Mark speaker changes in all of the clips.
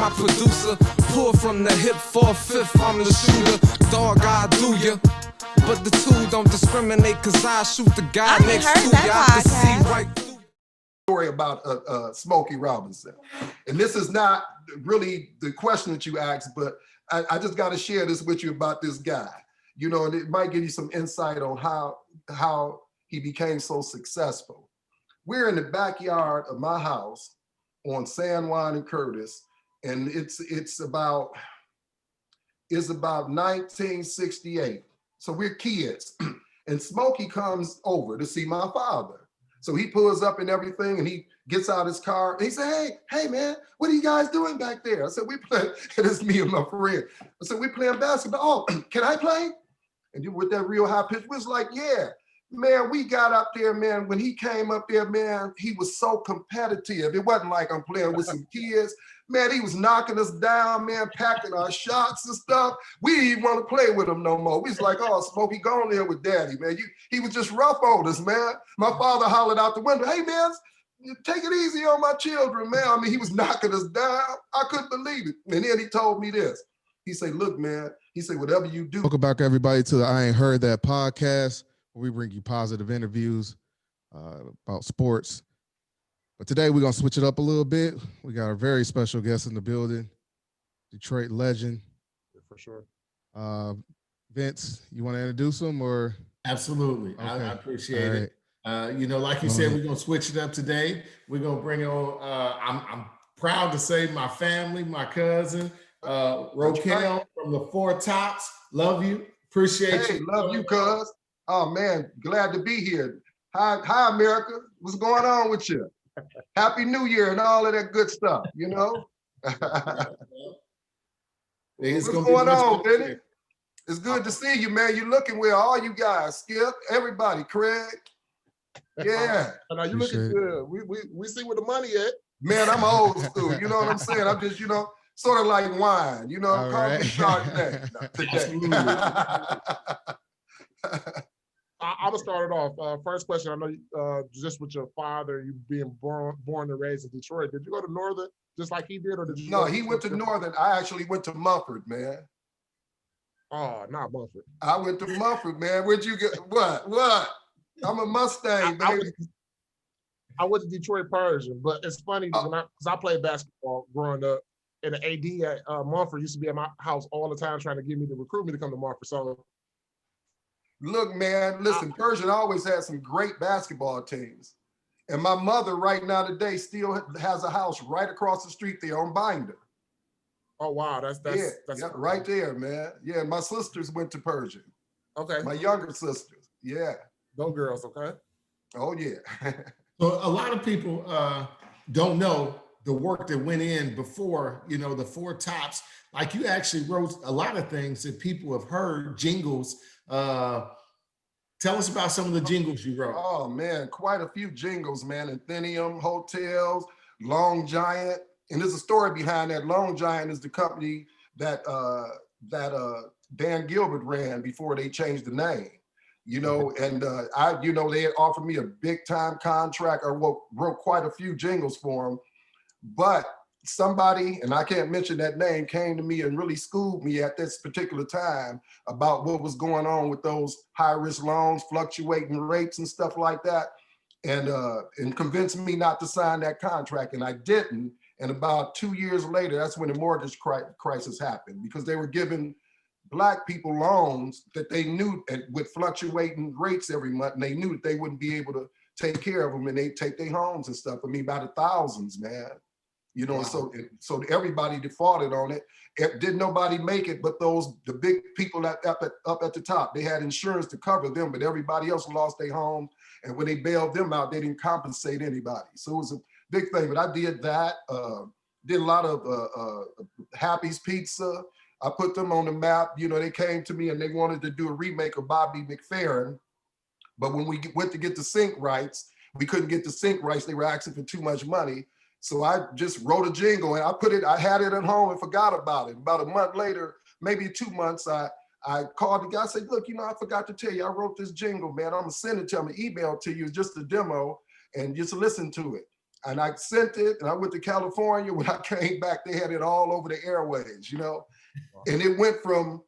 Speaker 1: my producer. Pull from the hip for a fifth, I'm the shooter. Dog, I do ya. But the two don't discriminate, cause I shoot the guy next to ya. I can see right through.
Speaker 2: Story about Smokey Robinson. And this is not really the question that you asked, but I just got to share this with you about this guy. You know, and it might give you some insight on how he became so successful. We're in the backyard of my house on San Juan and Curtis, and it's about 1968. So we're kids, and Smokey comes over to see my father. So he pulls up and everything, and he gets out his car. And he said, hey, man, what are you guys doing back there? I said, we play, and it's me and my friend. I said, we playing basketball. Oh, can I play? And with that real high pitch, we was like, yeah. Man, we got up there, man. When he came up there, man, he was so competitive. It wasn't like I'm playing with some kids. Man, he was knocking us down, man, packing our shots and stuff. We didn't even want to play with him no more. We was like, oh, Smokey, go on there with daddy, man. He was just rough on us, man. My father hollered out the window, hey, man, take it easy on my children, man. I mean, he was knocking us down. I couldn't believe it. And then he told me this. He said, look, man, he said, whatever you do.
Speaker 3: Welcome back, everybody, to the I Ain't Heard That podcast, where we bring you positive interviews about sports. But today we're going to switch it up a little bit. We got a very special guest in the building, Detroit legend.
Speaker 4: Yeah, for sure.
Speaker 3: Vince, you want to introduce him or?
Speaker 5: Absolutely.
Speaker 3: Okay.
Speaker 5: I appreciate it. You know, like you said, we're going to switch it up today. We're going to bring on, I'm proud to say my family, my cousin, Roquel from the Four Tops. Love you. Appreciate you.
Speaker 2: Love you, cuz. Oh, man, glad to be here. Hi, America. What's going on with you? Happy New Year and all of that good stuff, you know? What's going on, Benny? It's good to see you, man. You're looking well. All you guys, Skip, everybody, Craig. Yeah.
Speaker 4: Now you looking good. We see where the money at.
Speaker 2: Man, I'm old school. You know what I'm saying? I'm just, you know, sort of like wine. You know, call me Chardonnay today.
Speaker 4: I'm gonna start it off. First question. I know just with your father, you being born and raised in Detroit. Did you go to Northern just like he did, or did you?
Speaker 2: No, he went to Northern. I actually went to Mumford, man.
Speaker 4: Oh, not Mumford.
Speaker 2: I went to Mumford, man. Where'd you get? What? I'm a Mustang, baby.
Speaker 4: I went to Detroit Persian, but it's funny because I played basketball growing up, and the AD at Mumford used to be at my house all the time trying to get me to recruit me to come to Mumford. So.
Speaker 2: Look, man, listen, Persian always had some great basketball teams. And my mother right now today still has a house right across the street there on Binder.
Speaker 4: Oh, wow. That's
Speaker 2: right there, man. Yeah, my sisters went to Persian.
Speaker 4: Okay.
Speaker 2: My younger sisters. Yeah.
Speaker 4: Those girls, okay.
Speaker 2: Oh, yeah.
Speaker 5: So a lot of people don't know the work that went in before, you know, the Four Tops. Like you actually wrote a lot of things that people have heard, jingles. Tell us about some of the jingles you wrote.
Speaker 2: Oh man, quite a few jingles, man. Athenium, Hotels, Long Giant. And there's a story behind that. Long Giant is the company that Dan Gilbert ran before they changed the name. You know, and they had offered me a big time contract. I wrote quite a few jingles for them, but somebody, and I can't mention that name, came to me and really schooled me at this particular time about what was going on with those high-risk loans, fluctuating rates and stuff like that, and convinced me not to sign that contract, and I didn't. And about 2 years later, that's when the mortgage crisis happened, because they were giving Black people loans that they knew with fluctuating rates every month, and they knew that they wouldn't be able to take care of them, and they'd take their homes and stuff. I mean, by the thousands, man. You know, wow. so everybody defaulted on it. Didn't nobody make it but the big people up at the top. They had insurance to cover them, but everybody else lost their homes. And when they bailed them out, they didn't compensate anybody. So it was a big thing. But I did that. Did a lot of Happy's Pizza. I put them on the map. You know, they came to me and they wanted to do a remake of Bobby McFerrin. But when we went to get the sync rights, we couldn't get the sync rights. They were asking for too much money. So I just wrote a jingle and I had it at home and forgot about it. About a month later, maybe 2 months, I called the guy, I said, look, you know, I forgot to tell you, I wrote this jingle, man. I'm gonna send it to him, email to you, just a demo, and just listen to it. And I sent it, and I went to California. When I came back, they had it all over the airways, you know. And it went from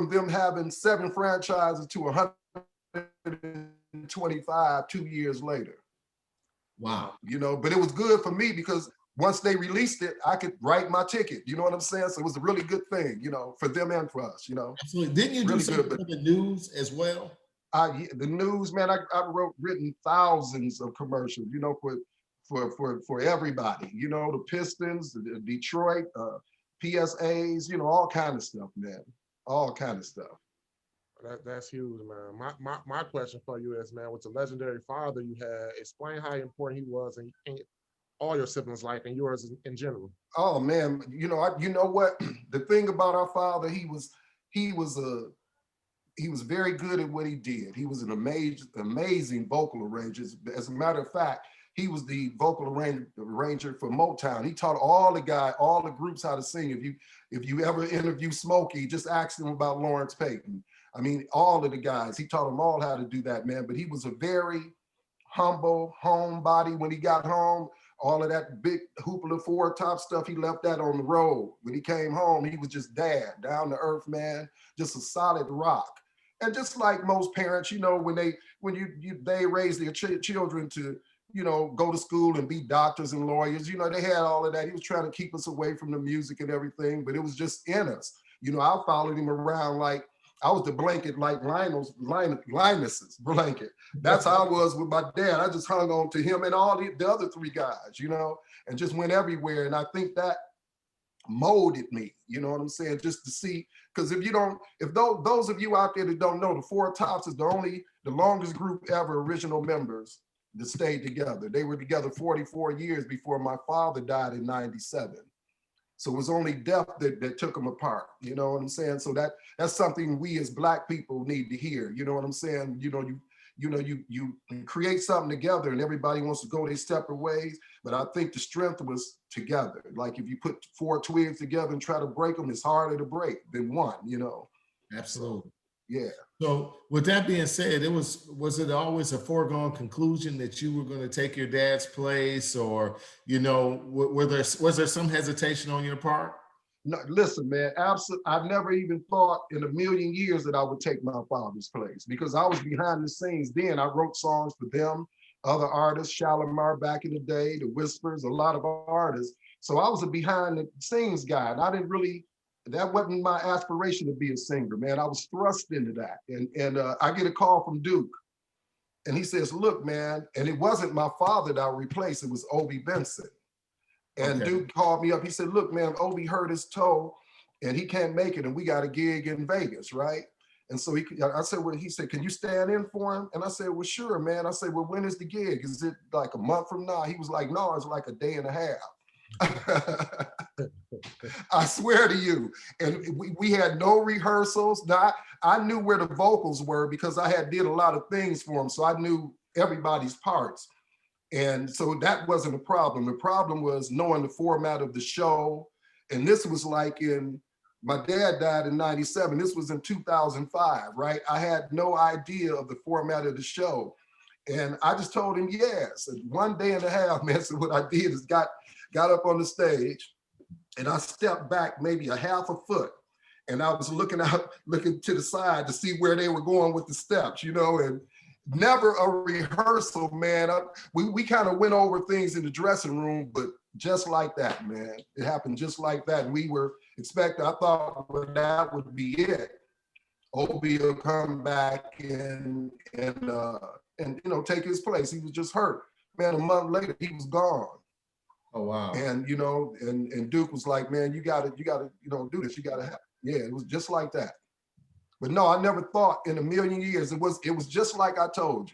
Speaker 2: them having 7 franchises to 125 2 years later.
Speaker 5: Wow.
Speaker 2: You know, but it was good for me because once they released it, I could write my ticket. You know what I'm saying? So it was a really good thing, you know, for them and for us, you know.
Speaker 5: Absolutely. Didn't you
Speaker 2: really
Speaker 5: do something
Speaker 2: good,
Speaker 5: for the news as well?
Speaker 2: The news, man, I written thousands of commercials, you know, for everybody, you know, the Pistons, the Detroit, PSAs, you know, all kind of stuff, man, all kind of stuff.
Speaker 4: That's huge, man. My question for you is, man, with the legendary father you had, explain how important he was in all your siblings' life and yours in general.
Speaker 2: Oh man, you know, you know what? The thing about our father, he was very good at what he did. He was an amazing vocal arranger. As a matter of fact, he was the vocal arranger for Motown. He taught all the groups how to sing. If you ever interview Smokey, just ask him about Lawrence Payton. I mean, all of the guys, he taught them all how to do that, man. But he was a very humble homebody when he got home. All of that big hoopla 4-top stuff, he left that on the road. When he came home, he was just dad, down to earth, man, just a solid rock. And just like most parents, you know, when they raise their children to, you know, go to school and be doctors and lawyers, you know, they had all of that. He was trying to keep us away from the music and everything, but it was just in us. You know, I followed him around like I was the blanket, like Linus's blanket. That's how I was with my dad. I just hung on to him and all the other 3 guys, you know, and just went everywhere. And I think that molded me, you know what I'm saying? Just to see, because if those of you out there that don't know, the 4 Tops is the longest group ever, original members that stayed together. They were together 44 years before my father died in 97. So it was only death that took them apart. You know what I'm saying? So that's something we as Black people need to hear. You know what I'm saying? You create something together and everybody wants to go their separate ways. But I think the strength was together. Like if you put 4 twigs together and try to break them, it's harder to break than one, you know?
Speaker 5: Absolutely.
Speaker 2: Yeah.
Speaker 5: So with that being said, was it always a foregone conclusion that you were going to take your dad's place, or, you know, was there some hesitation on your part?
Speaker 2: No, listen, man, absolutely. I never even thought in a million years that I would take my father's place because I was behind the scenes then. I wrote songs for them, other artists, Shalimar back in the day, the Whispers, a lot of artists. So I was a behind the scenes guy, and that wasn't my aspiration to be a singer, man. I was thrust into that. And I get a call from Duke, and he says, look, man, and it wasn't my father that I replaced, it was Obie Benson. And okay. Duke called me up, he said, look, man, Obie hurt his toe and he can't make it, and we got a gig in Vegas, right? And so I said, well, he said, can you stand in for him? And I said, well, sure, man. I said, well, when is the gig? Is it like a month from now? He was like, no, it's like a day and a half. I swear to you. And we had no rehearsals. Now, I knew where the vocals were because I had did a lot of things for him. So I knew everybody's parts. And so that wasn't a problem. The problem was knowing the format of the show. And this was like my dad died in 97. This was in 2005, right? I had no idea of the format of the show. And I just told him yes. And 1 day and a half, man, so what I did is got up on the stage and I stepped back maybe a half a foot. And I was looking to the side to see where they were going with the steps, you know, and never a rehearsal, man. We kind of went over things in the dressing room, but just like that, man. It happened just like that. And we were expecting, I thought that would be it. Obie will come back and you know, take his place. He was just hurt. Man, a month later, he was gone.
Speaker 5: Oh, wow.
Speaker 2: And, you know, and Duke was like, man, you gotta, you know, do this. You gotta have, yeah, it was just like that. But no, I never thought in a million years, it was just like I told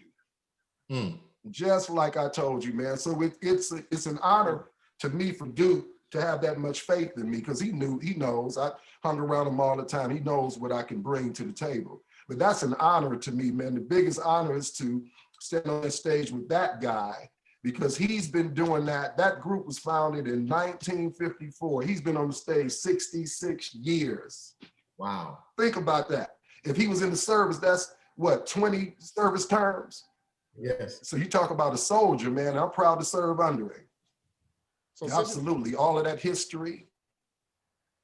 Speaker 2: you. Just like I told you, man. So it's an honor to me for Duke to have that much faith in me, because he knows, I hung around him all the time. He knows what I can bring to the table. But that's an honor to me, man. The biggest honor is to stand on the stage with that guy, because he's been doing that. That group was founded in 1954. He's been on the stage 66 years.
Speaker 5: Wow.
Speaker 2: Think about that. If he was in the service, that's what, 20 service terms?
Speaker 5: Yes.
Speaker 2: So you talk about a soldier, man. I'm proud to serve under him. So absolutely, all of that history,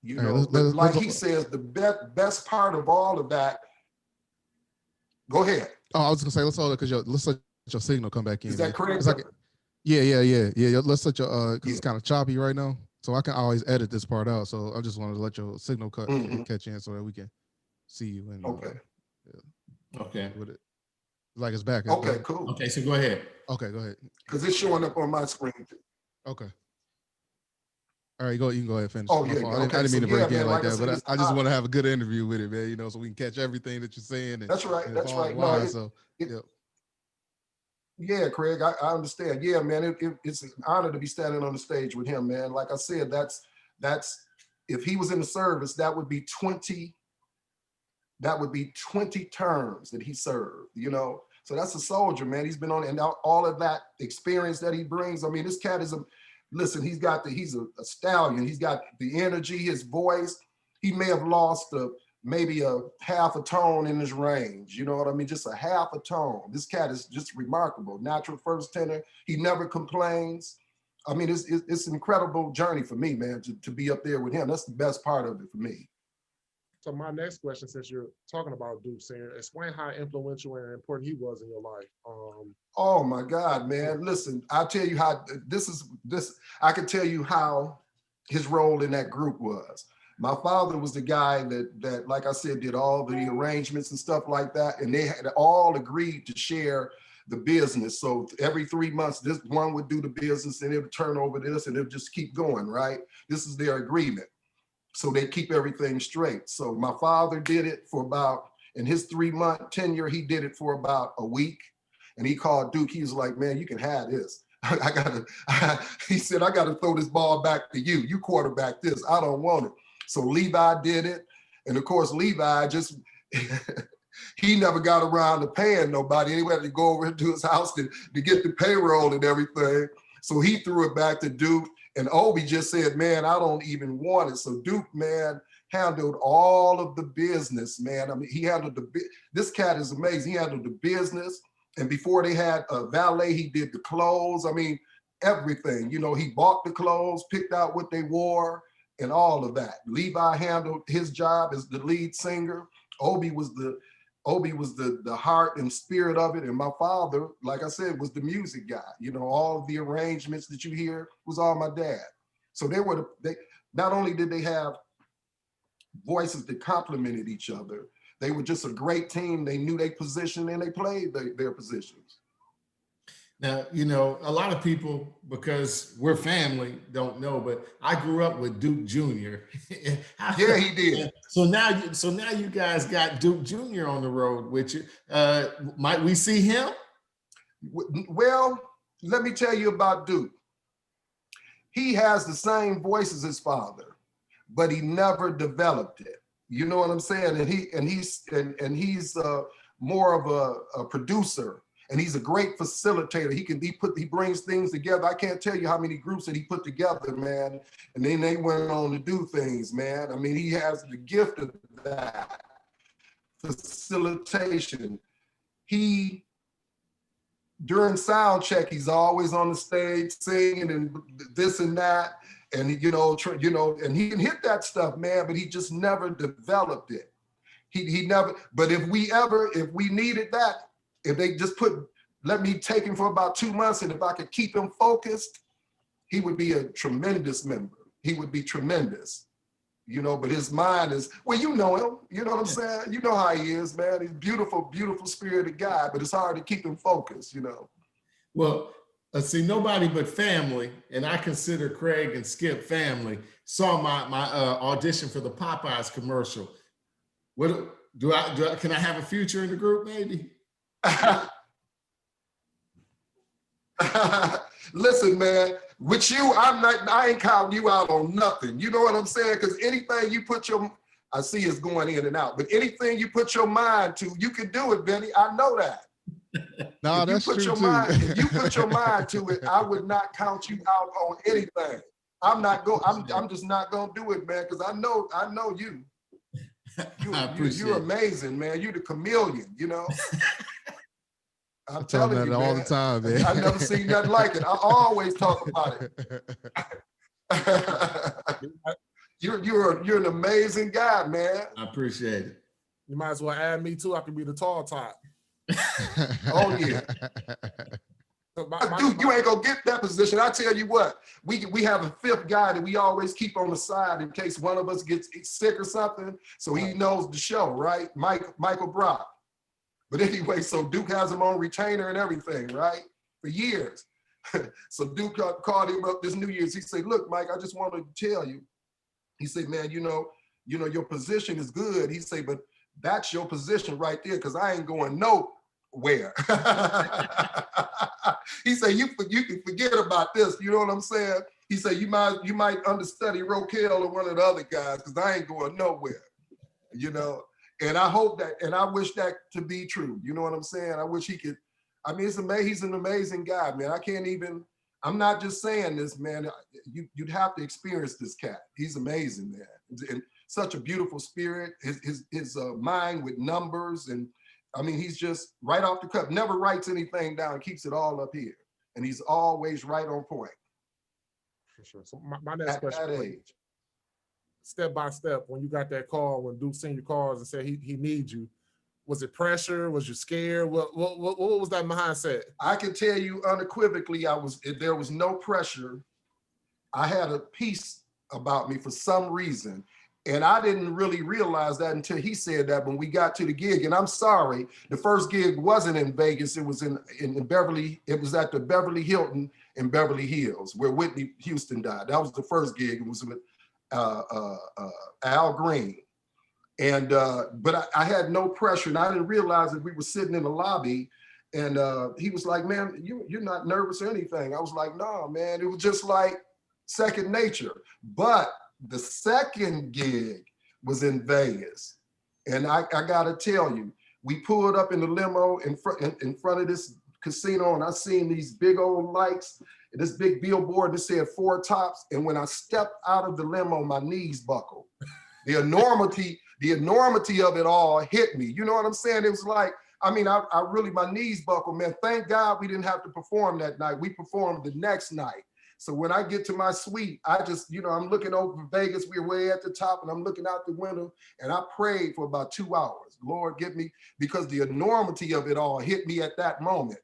Speaker 2: you know. But like he says, the best part of all of that. Go ahead.
Speaker 3: Oh, I was gonna say let's hold it because let's let your signal come back in.
Speaker 2: Is that correct?
Speaker 3: Like, yeah. Let's let your because it's kind of choppy right now, so I can always edit this part out. So I just wanted to let your signal catch in so that we can see you. And
Speaker 2: okay.
Speaker 5: Okay.
Speaker 3: With it, like it's back.
Speaker 2: Okay, cool.
Speaker 5: Okay, so go ahead.
Speaker 3: Okay, go ahead.
Speaker 2: Because it's showing up on my screen.
Speaker 3: Okay. All right, you can go ahead and finish.
Speaker 2: Oh, yeah.
Speaker 3: Okay. I didn't mean to break in like that, but I just want to have a good interview with it, man, you know, so we can catch everything that you're saying.
Speaker 2: That's right. That's right. Yeah, Craig, I understand. Yeah, man, it's an honor to be standing on the stage with him, man. Like I said, that's if he was in the service, that would be 20 terms that he served, you know. So that's a soldier, man. He's been on, and all of that experience that he brings. I mean, this cat is listen, he's a stallion. He's got the energy, his voice. He may have lost maybe a half a tone in his range. You know what I mean? Just a half a tone. This cat is just remarkable. Natural first tenor. He never complains. I mean, it's an incredible journey for me, man, to be up there with him. That's the best part of it for me.
Speaker 4: So my next question, since you're talking about Duke Senior, explain how influential and important he was in your life.
Speaker 2: Oh my God, man! Listen, I'll tell you how I can tell you how his role in that group was. My father was the guy that, like I said, did all the arrangements and stuff like that, and they had all agreed to share the business. So every 3 months, this one would do the business, and it would turn over this, and it would just keep going. Right? This is their agreement. So they keep everything straight. So my father did it for about, in his 3-month tenure, he did it for about a week. And he called Duke. He was like, man, you can have this. He said, I got to throw this ball back to you. You quarterback this. I don't want it. So Levi did it. And of course, Levi just, he never got around to paying nobody. He had to go over to his house to get the payroll and everything. So he threw it back to Duke. And Obi just said, man, I don't even want it. So Duke, man, handled all of the business, man. I mean, he handled this cat is amazing. He handled the business. And before they had a valet, he did the clothes. I mean, everything. You know, he bought the clothes, picked out what they wore, and all of that. Levi handled his job as the lead singer. Obi was the heart and spirit of it. And my father, like I said, was the music guy. You know, all of the arrangements that you hear was all my dad. So they not only did they have voices that complemented each other, they were just a great team. They knew their position and they played their positions.
Speaker 5: Now, you know, a lot of people, because we're family, don't know, but I grew up with Duke Jr.
Speaker 2: Yeah, he did.
Speaker 5: So now you guys got Duke Jr. on the road with you. Might we see him?
Speaker 2: Well, let me tell you about Duke. He has the same voice as his father, but he never developed it. You know what I'm saying? And he's more of a producer. And he's a great facilitator. He brings things together. I can't tell you how many groups that he put together, man. And then they went on to do things, man. I mean, he has the gift of that facilitation. During sound check, he's always on the stage singing and this and that. And and he can hit that stuff, man, but he just never developed it. He never, but if we needed that, if they just let me take him for about 2 months, and if I could keep him focused, he would be a tremendous member. He would be tremendous, but his mind is, well, you know him, you know what I'm saying? You know how he is, man. He's a beautiful, beautiful spirited guy, but it's hard to keep him focused,
Speaker 5: Well, see, nobody but family, and I consider Craig and Skip family, saw my audition for the Popeyes commercial. What can I have a future in the group, maybe?
Speaker 2: Listen, man, with you, I ain't counting you out on nothing. You know what I'm saying? Because anything you I see it's going in and out, but anything you put your mind to, you can do it, Benny. I know that.
Speaker 3: No, that's true too.
Speaker 2: If you put your mind to it, I would not count you out on anything. I'm just not gonna do it, man, because I know you. You're amazing, man. You're the chameleon, I'm
Speaker 3: tell them
Speaker 2: telling you,
Speaker 3: that all
Speaker 2: man.
Speaker 3: the time, man.
Speaker 2: I never seen nothing like it. I always talk about it. You're an amazing guy, man.
Speaker 5: I appreciate it.
Speaker 4: You might as well add me too. I can be the tall type.
Speaker 2: Oh yeah. Dude, you ain't gonna get that position. I tell you what, we have a fifth guy that we always keep on the side in case one of us gets sick or something, so he knows the show, right? Michael Brock. But anyway, so Duke has him on retainer and everything, right? For years. So Duke called him up this New Year's. He said, "Look, Mike, I just wanted to tell you." He said, "Man, you know, your position is good." He said, "But that's your position right there, because I ain't going nowhere." He said, you can forget about this. You know what I'm saying? He said, you might understudy Roquel or one of the other guys, because I ain't going nowhere. You know, and I hope that, and I wish that to be true. You know what I'm saying? I wish he could. I mean, it's amazing. He's an amazing guy, man. I'm not just saying this, man. You'd have to experience this cat. He's amazing, man. And such a beautiful spirit. His mind with numbers, and I mean, he's just right off the cuff. Never writes anything down. Keeps it all up here, and he's always right on point.
Speaker 4: For sure. So my next question. Step by step, when you got that call, when Duke sent your calls and said he needs you, was it pressure? Was you scared? What was that mindset?
Speaker 2: I can tell you unequivocally, there was no pressure. I had a peace about me for some reason. And I didn't really realize that until he said that when we got to the gig. And I'm sorry, the first gig wasn't in Vegas. It was in Beverly. It was at the Beverly Hilton in Beverly Hills, where Whitney Houston died. That was the first gig. It was with Al Green. And but I had no pressure, and I didn't realize that we were sitting in the lobby, and he was like, "Man, you're not nervous or anything." I was like, "No, man." It was just like second nature. But the second gig was in Vegas, and I gotta tell you, we pulled up in the limo in front of this casino, and I seen these big old lights, this big billboard that said 4 Tops, and when I stepped out of the limo, my knees buckled. The enormity of it all hit me. You know what I'm saying? It was like, I mean, I really, my knees buckled, man. Thank God we didn't have to perform that night. We performed the next night. So when I get to my suite, I just, I'm looking over Vegas. We're way at the top, and I'm looking out the window, and I prayed for about 2 hours. Lord, get me, because the enormity of it all hit me at that moment.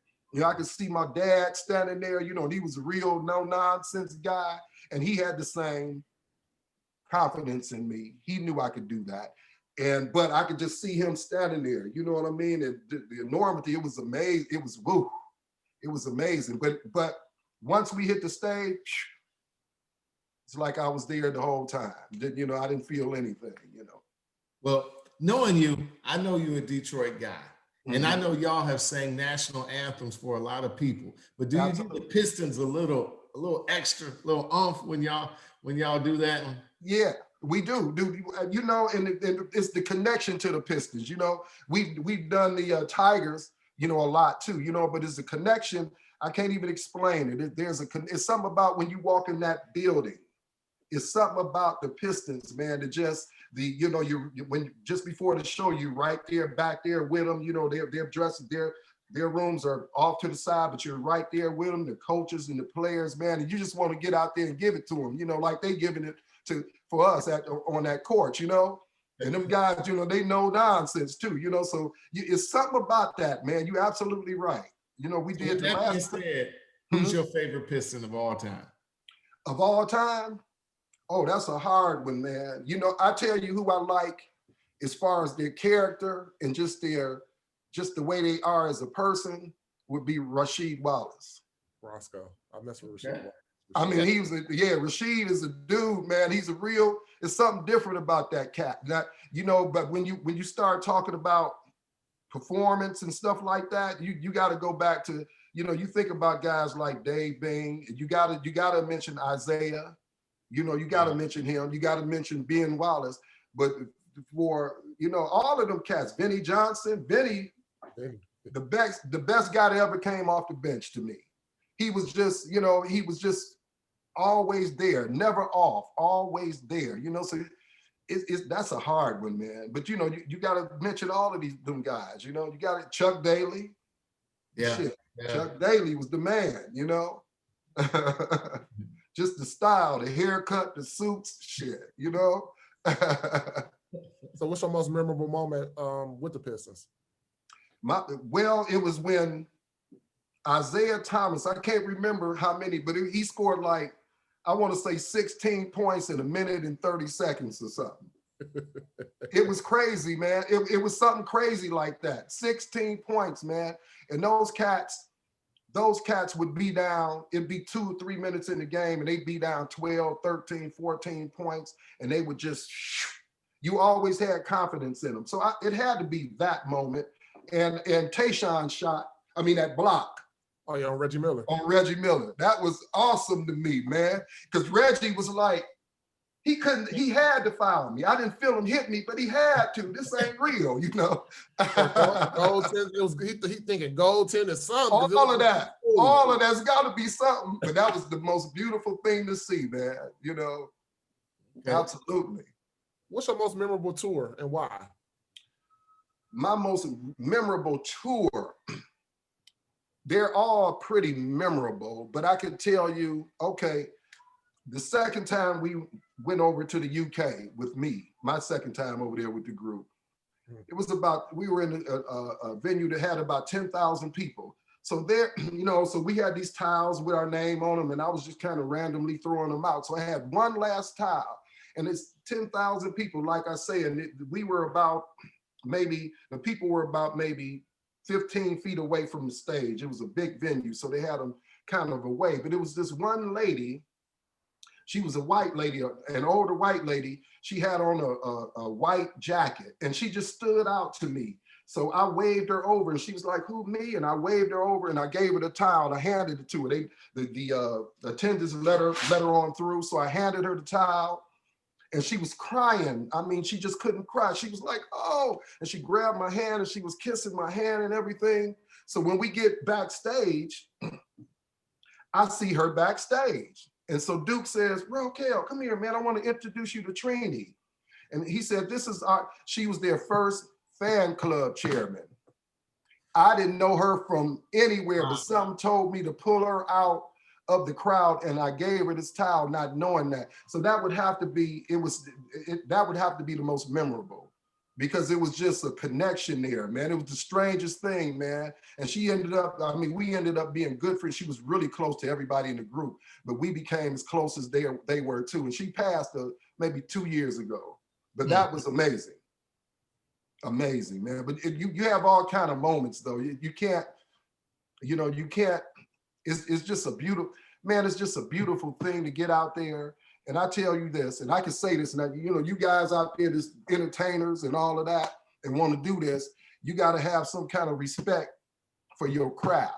Speaker 2: I could see my dad standing there, and he was a real no-nonsense guy, and he had the same confidence in me. He knew I could do that. But I could just see him standing there, you know what I mean? And the enormity, it was amazing. It was, woo, it was amazing. But once we hit the stage, it's like I was there the whole time. I didn't feel anything,
Speaker 5: Well, knowing you, I know you're a Detroit guy. Mm-hmm. And I know y'all have sang national anthems for a lot of people. But do you give the Pistons a little extra, little oomph when y'all do that?
Speaker 2: Yeah, we do. And it's the connection to the Pistons. We've done the Tigers, a lot too. But it's a connection. I can't even explain it. It's something about when you walk in that building. It's something about the Pistons, man. That just when just before the show, you right there, back there with them. They're dressed. Their rooms are off to the side, but you're right there with them. The coaches and the players, man, and you just want to get out there and give it to them. Like they giving it for us on that court. And them guys, they know nonsense too. So it's something about that, man. You're absolutely right. We did the last.
Speaker 5: Who's your favorite Piston of all time?
Speaker 2: Of all time? Oh, that's a hard one, man. I tell you who I like as far as their character and just the way they are as a person would be Rasheed Wallace.
Speaker 4: Roscoe. I mess with Rasheed Wallace.
Speaker 2: I mean, Rasheed is a dude, man. It's something different about that cat. But when you start talking about performance and stuff like that, you got to go back to, you think about guys like Dave Bing. You got to mention Isaiah. You got to mention him. You got to mention Ben Wallace. But for all of them cats, Benny Johnson, the best guy that ever came off the bench to me. He was just always there, never off, always there. So that's a hard one, man. But you got to mention all of them guys. You got Chuck Daly.
Speaker 5: Yeah.
Speaker 2: Shit.
Speaker 5: Yeah.
Speaker 2: Chuck Daly was the man, you know? Just the style, the haircut, the suits, shit, you know?
Speaker 4: So what's your most memorable moment with the Pistons?
Speaker 2: Well, it was when Isaiah Thomas, I can't remember how many, but he scored like, I want to say 16 points in a minute and 30 seconds or something. It was crazy, man. It was something crazy like that. 16 points, man. And those cats would be down. It'd be 2 or 3 minutes in the game and they'd be down 12, 13, 14 points. And they would just, you always had confidence in them. So it had to be that moment. And Tayshaun shot, that block.
Speaker 4: Oh yeah, on Reggie Miller.
Speaker 2: On Reggie Miller. That was awesome to me, man. Because Reggie was like, he had to foul me. I didn't feel him hit me, but he had to. This ain't real, you know.
Speaker 4: He thinking goaltending is something.
Speaker 2: All of that's got to be something. But that was the most beautiful thing to see, man. You know, okay. Absolutely.
Speaker 4: What's your most memorable tour and why?
Speaker 2: My most memorable tour, they're all pretty memorable, but I can tell you, okay, the second time we went over to the UK with me, my second time over there with the group, it was we were in a venue that had about 10,000 people. So there, so we had these tiles with our name on them and I was just kind of randomly throwing them out. So I had one last tile and it's 10,000 people, like I say, and we were about maybe 15 feet away from the stage. It was a big venue, so they had them kind of away. But it was this one lady, she was a white lady, an older white lady. She had on a white jacket and she just stood out to me. So I waved her over and she was like, who, me? And I waved her over and I gave her the towel. I handed it to her. The attendants let her on through. So I handed her the towel. And she was crying. She just couldn't cry. She was like, oh, and she grabbed my hand and she was kissing my hand and everything. So when we get backstage, I see her backstage. And so Duke says, Roquel, come here, man. I want to introduce you to Trini. And he said, she was their first fan club chairman. I didn't know her from anywhere, but something told me to pull her out of the crowd, and I gave her this towel, not knowing that. So that would have to be, that would have to be the most memorable, because it was just a connection there, man. It was the strangest thing, man. And she ended up, we ended up being good friends. She was really close to everybody in the group, but we became as close as they were too. And she passed maybe 2 years ago, but that was amazing. Amazing, man. But you have all kind of moments though. You can't, it's just a beautiful, man, it's just a beautiful thing to get out there. And I tell you this, and I can say this, and you guys out there, as entertainers and all of that, and want to do this, you got to have some kind of respect for your craft.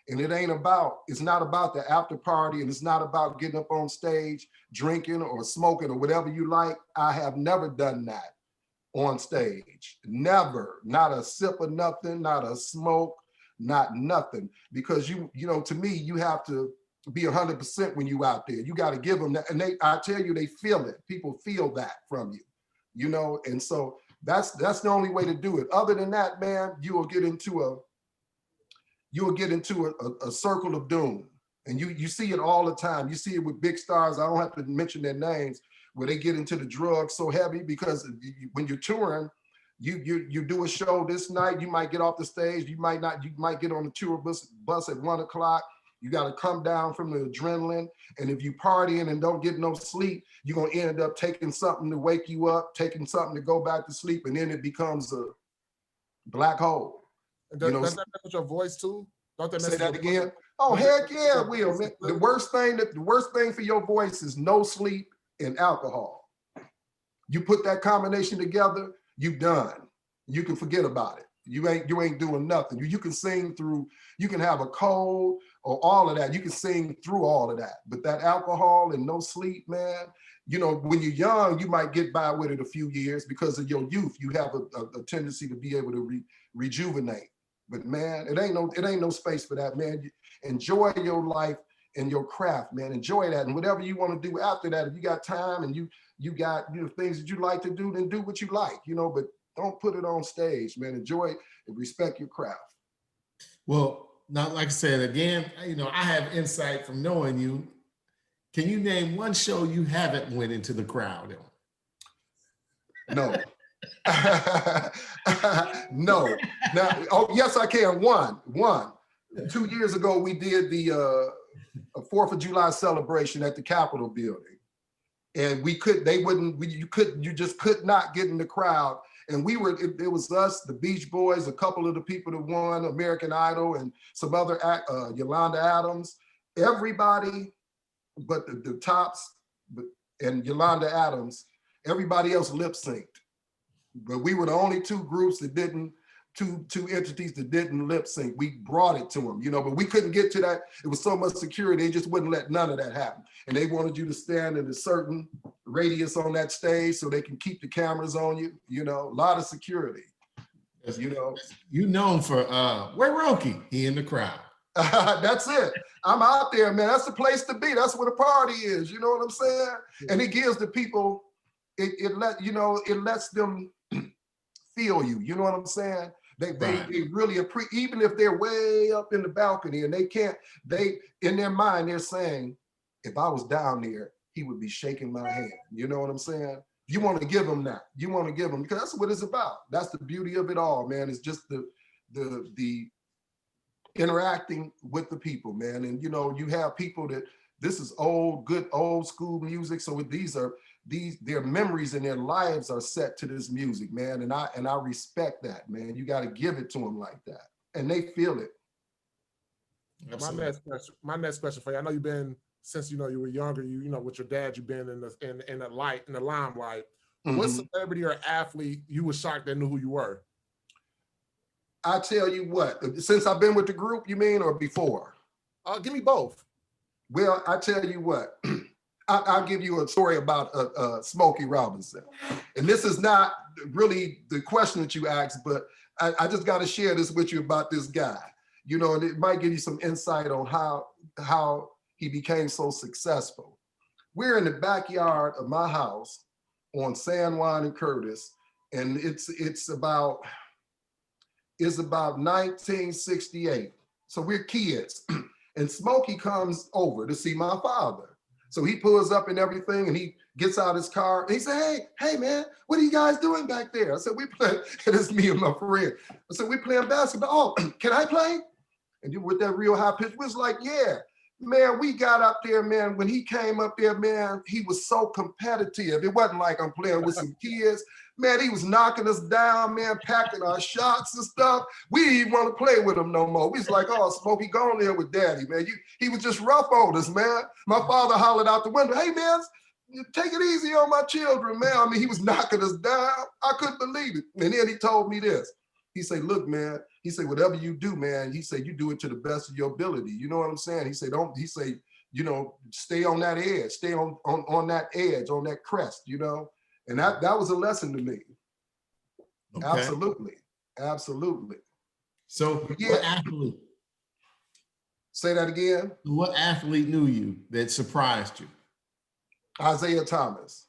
Speaker 2: And it's not about the after party, and it's not about getting up on stage, drinking or smoking or whatever you like. I have never done that on stage. Never, not a sip of nothing, not a smoke, not nothing. Because to me, you have to be 100% when you out there. You got to give them that. And I tell you, they feel it. People feel that from you, and so that's the only way to do it. Other than that, man, you will get into a circle of doom. And you see it all the time. You see it with big stars. I don't have to mention their names, where they get into the drugs so heavy, because when you're touring, you do a show this night, you might get off the stage, you might get on the tour bus at 1 o'clock. You got to come down from the adrenaline. And if you partying and don't get no sleep, you're going to end up taking something to wake you up, taking something to go back to sleep. And then it becomes a black hole.
Speaker 4: Does that mess with your voice too? Don't they mess
Speaker 2: Say that
Speaker 4: with
Speaker 2: again? Oh, heck yeah, it will. Man. The worst thing for your voice is no sleep and alcohol. You put that combination together, you done. You can forget about it. You ain't doing nothing. You can sing through, you can have a cold or all of that. You can sing through all of that. But that alcohol and no sleep, man, when you're young, you might get by with it a few years because of your youth. You have a tendency to be able to rejuvenate. But man, it ain't no space for that, man. Enjoy your life and your craft, man. Enjoy that. And whatever you want to do after that, if you got time and you got things that you like to do, then do what you like, but don't put it on stage, man. Enjoy it and respect your craft.
Speaker 5: Well, now, like I said, again, I have insight from knowing you. Can you name one show you haven't went into the crowd on?
Speaker 2: No. No. Now, oh, yes, I can. One. 2 years ago, we did the 4th of July celebration at the Capitol building. And you just could not get in the crowd. And it was us, the Beach Boys, a couple of the people that won American Idol, and some other, Yolanda Adams, everybody but the tops and Yolanda Adams, everybody else lip synced. But we were the only two groups that didn't, two entities that didn't lip sync. We brought it to them, but we couldn't get to that. It was so much security, they just wouldn't let none of that happen. And they wanted you to stand in a certain radius on that stage so they can keep the cameras on you, a lot of security.
Speaker 5: You known for, where Roquel? He in the crowd.
Speaker 2: That's it. I'm out there, man. That's the place to be. That's where the party is. You know what I'm saying? Yeah. And it gives the people, it lets them feel you. You know what I'm saying? They really appreciate, even if they're way up in the balcony and in their mind, they're saying, if I was down there, he would be shaking my hand. You know what I'm saying? You want to give them that. You want to give them, because that's what it's about. That's the beauty of it all, man. It's just the interacting with the people, man. And you have people that this is good old school music. So their memories and their lives are set to this music, man. And I respect that, man. You got to give it to them like that, and they feel it.
Speaker 4: My next question for you. I know you've been, since you were younger, with your dad, you've been in the limelight. Mm-hmm. What celebrity or athlete you were shocked they knew who you were?
Speaker 2: I tell you what, since I've been with the group, you mean, or before?
Speaker 4: Give me both.
Speaker 2: Well, I tell you what, I'll give you a story about Smokey Robinson. And this is not really the question that you asked, but I just got to share this with you about this guy. And it might give you some insight on how he became so successful. We're in the backyard of my house on San Juan and Curtis, and it's about 1968. So we're kids. And Smokey comes over to see my father. So he pulls up and everything, and he gets out his car. And he said, hey, man, what are you guys doing back there? I said, we play, and it's me and my friend. I said, we playing basketball. Oh, can I play? And with that real high pitch, we was like, yeah. Man, we got up there, man. When he came up there, man, he was so competitive. It wasn't like I'm playing with some kids. Man, he was knocking us down, man, packing our shots and stuff. We didn't even want to play with him no more. We was like, oh, Smokey, go on there with daddy, man. He was just rough on us, man. My father hollered out the window, hey, man, take it easy on my children, man. I mean, he was knocking us down. I couldn't believe it. And then he told me this. He said, look, man, he said, whatever you do, man, he said, you do it to the best of your ability. You know what I'm saying? He said, stay on that edge, stay on that edge, on that crest, And that was a lesson to me. Okay. Absolutely.
Speaker 5: So what athlete?
Speaker 2: Say that again.
Speaker 5: What athlete knew you that surprised you?
Speaker 2: Isaiah Thomas.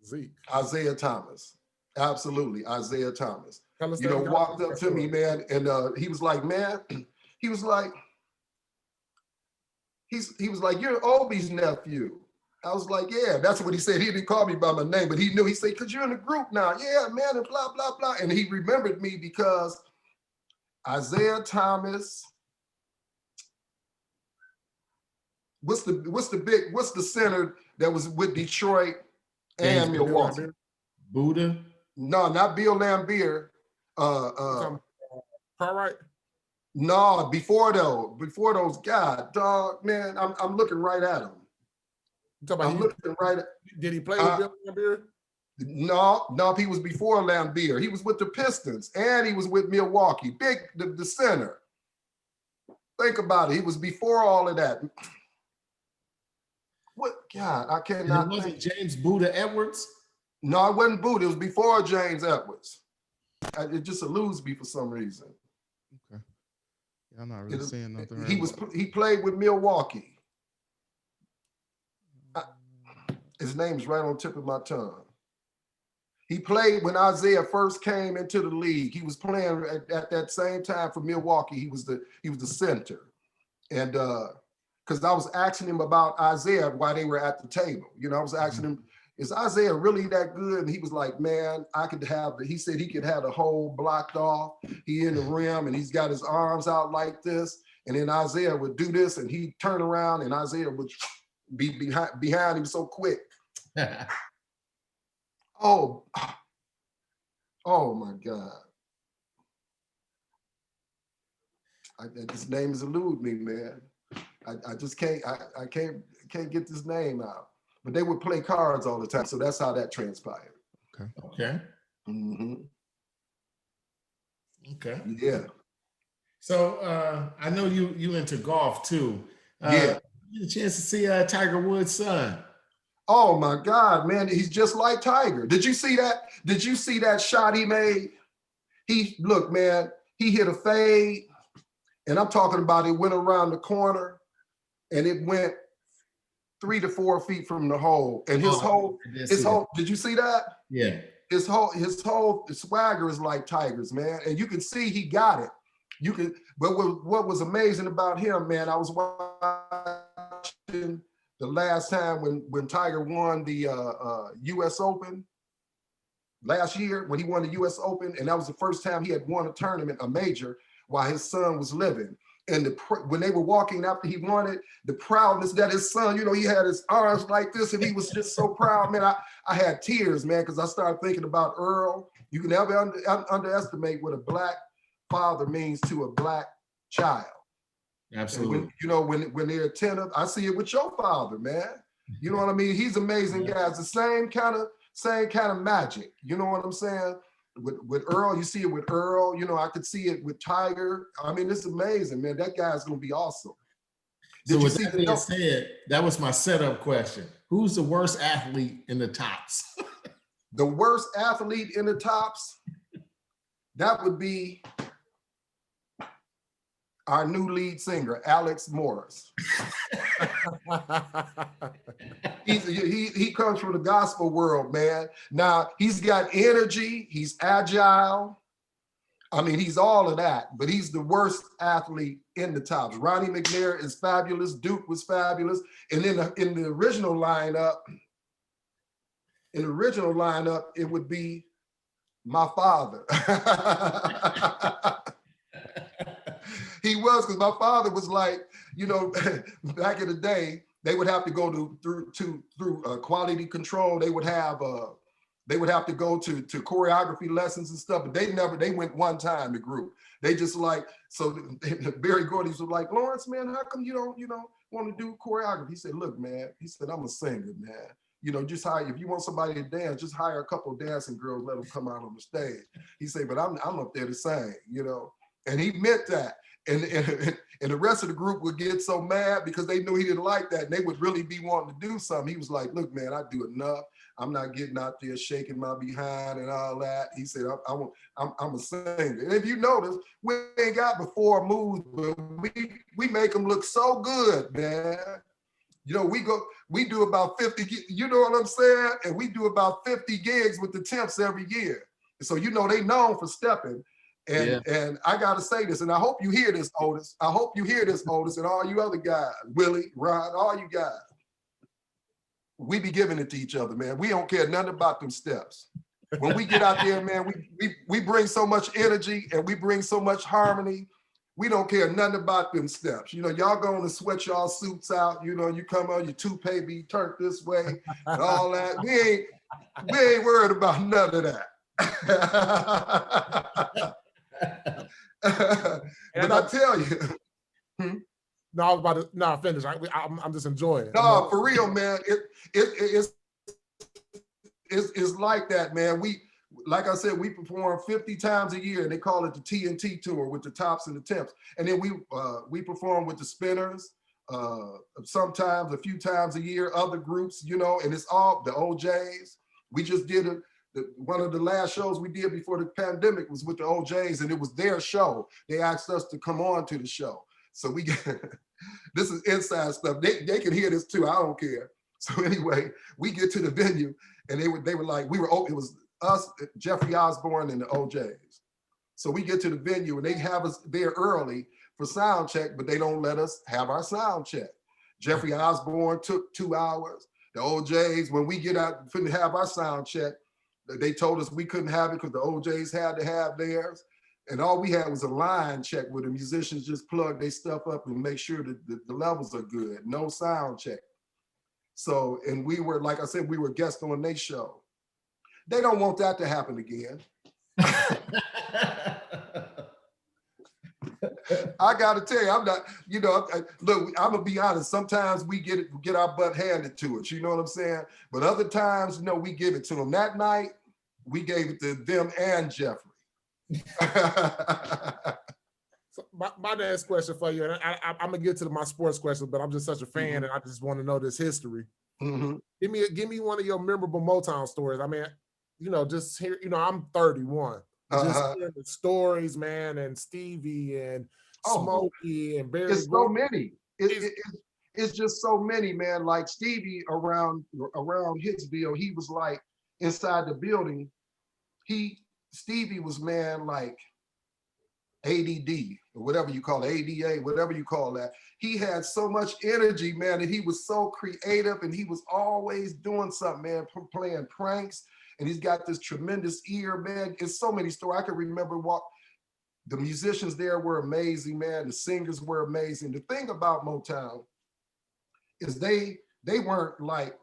Speaker 4: Zeke.
Speaker 2: Isaiah Thomas. Absolutely. Isaiah Thomas. Walked up to me, man, and he was like, man, he was like, you're Obi's nephew. I was like, yeah, that's what he said. He didn't call me by my name, but he knew. He said, because you're in the group now. Yeah, man, and blah, blah, blah. And he remembered me because Isaiah Thomas, what's the center that was with Detroit and Milwaukee?
Speaker 5: Buddha?
Speaker 2: No, not Bill Lambier.
Speaker 4: Cartwright?
Speaker 2: No, before those guys, dog, man, I'm looking right at him.
Speaker 4: Did he play with Bill Lambier?
Speaker 2: No, he was before Lambier. He was with the Pistons and he was with Milwaukee. The center. Think about it. He was before all of that. What? God, I cannot.
Speaker 5: And it wasn't James Buddha Edwards?
Speaker 2: No, it wasn't Buddha. It was before James Edwards. It just eludes me for some reason.
Speaker 3: Okay. Yeah, I'm not really saying nothing.
Speaker 2: He played with Milwaukee. His name's right on the tip of my tongue. He played when Isaiah first came into the league. He was playing at that same time for Milwaukee. He was the center. And because I was asking him about Isaiah while they were at the table. You know, I was asking him, is Isaiah really that good? And he was like, man, he said he could have the hole blocked off. He in the rim and he's got his arms out like this. And then Isaiah would do this and he'd turn around and Isaiah would be behind him so quick. Oh my God. This name has eluded me, man. I just can't get this name out. But they would play cards all the time, so that's how that transpired.
Speaker 5: Okay.
Speaker 2: Mm-hmm.
Speaker 5: Okay.
Speaker 2: Yeah.
Speaker 5: So I know you into golf too.
Speaker 2: Yeah.
Speaker 5: You had a chance to see Tiger Woods' son.
Speaker 2: Oh my God, man, he's just like Tiger. Did you see that? Did you see that shot he made? Look, man, he hit a fade, and I'm talking about it went around the corner, and it went 3 to 4 feet from the hole. And his whole, did you see that?
Speaker 5: Yeah.
Speaker 2: His whole swagger is like Tiger's, man. And you can see he got it. But what was amazing about him, man, I was watching the last time when Tiger won the US Open last year, when he won the US Open, and that was the first time he had won a tournament, a major, while his son was living. And when they were walking after he won it, the proudness that his son, you know, he had his arms like this and he was just so proud, man. I had tears, man, because I started thinking about Earl. You can never underestimate what a black father means to a black child.
Speaker 5: Absolutely.
Speaker 2: When they're attentive, I see it with your father, man. You know what I mean? He's amazing, guys. The same kind of magic. You know what I'm saying? With Earl, you see it with Earl. You know, I could see it with Tiger. I mean, it's amazing, man. That guy's gonna be awesome.
Speaker 5: So with that being said, that was my setup question. Who's the worst athlete in the tops?
Speaker 2: The worst athlete in the tops? That would be our new lead singer, Alex Morris. He comes from the gospel world, man. Now, he's got energy, he's agile. I mean, he's all of that, but he's the worst athlete in the tops. Ronnie McNair is fabulous, Duke was fabulous. And then in the original lineup, it would be my father. He was, because my father was like, you know, back in the day, they would have to go through quality control. They would have to go to choreography lessons and stuff, but they went one time, the group. They just like, so Barry Gordy's was like, Lawrence, man, how come you don't want to do choreography? He said, look, man, he said, I'm a singer, man. You know, just hire, if you want somebody to dance, just hire a couple of dancing girls, let them come out on the stage. He said, but I'm up there to sing, you know, and he meant that. And the rest of the group would get so mad because they knew he didn't like that, and they would really be wanting to do something. He was like, look, man, I do enough. I'm not getting out there shaking my behind and all that. He said, I'm a singer. And if you notice, we ain't got the 4 moves, but we make them look so good, man. You know, we do about 50, you know what I'm saying? And we do about 50 gigs with the Temps every year. So, you know, they known for stepping. And I got to say this, and I hope you hear this, Otis. I hope you hear this, Otis, and all you other guys, Willie, Ron, all you guys. We be giving it to each other, man. We don't care nothing about them steps. When we get out there, man, we bring so much energy and we bring so much harmony. We don't care nothing about them steps. You know, y'all going to sweat y'all suits out. You know, you come on, your toupee be turned this way and all that. We ain't worried about none of that. But I tell you.
Speaker 4: No, I was about to. No, finish. I'm just enjoying it.
Speaker 2: No, for real, man. It's like that, man. Like I said, we perform 50 times a year, and they call it the TNT tour with the Tops and the Temps. And then we perform with the Spinners, sometimes a few times a year, other groups, you know, and it's all the OJs. We just did one of the last shows we did before the pandemic was with the OJs, and it was their show. They asked us to come on to the show. So we get, this is inside stuff. They can hear this too, I don't care. So anyway, we get to the venue and they were like, it was us, Jeffrey Osborne and the OJs. So we get to the venue and they have us there early for sound check, but they don't let us have our sound check. Jeffrey Osborne took 2 hours. The OJs, when we get out, couldn't have our sound check. They told us we couldn't have it because the OJs had to have theirs. And all we had was a line check where the musicians just plug their stuff up and make sure that the levels are good. No sound check. So, and we were, like I said, we were guests on their show. They don't want that to happen again. I got to tell you, I'm not, look, I'm going to be honest. Sometimes we get our butt handed to us, you know what I'm saying? But other times, we give it to them. That night, we gave it to them and Jeffrey.
Speaker 4: So my next question for you, and I'm going to get to my sports questions, but I'm just such a fan, and I just want to know this history.
Speaker 2: Mm-hmm.
Speaker 4: Give me one of your memorable Motown stories. I mean, just here, I'm 31. Just hearing the stories, man, and Stevie and Smokey and Barry.
Speaker 2: It's so many. It's just so many, man. Like Stevie around Hitsville, he was like inside the building. Stevie was, man, like ADD or whatever you call it, ADA, whatever you call that. He had so much energy, man, and he was so creative, and he was always doing something, man, playing pranks. And he's got this tremendous ear, man. It's so many stories. I can remember the musicians there were amazing, man. The singers were amazing. The thing about Motown is they weren't like,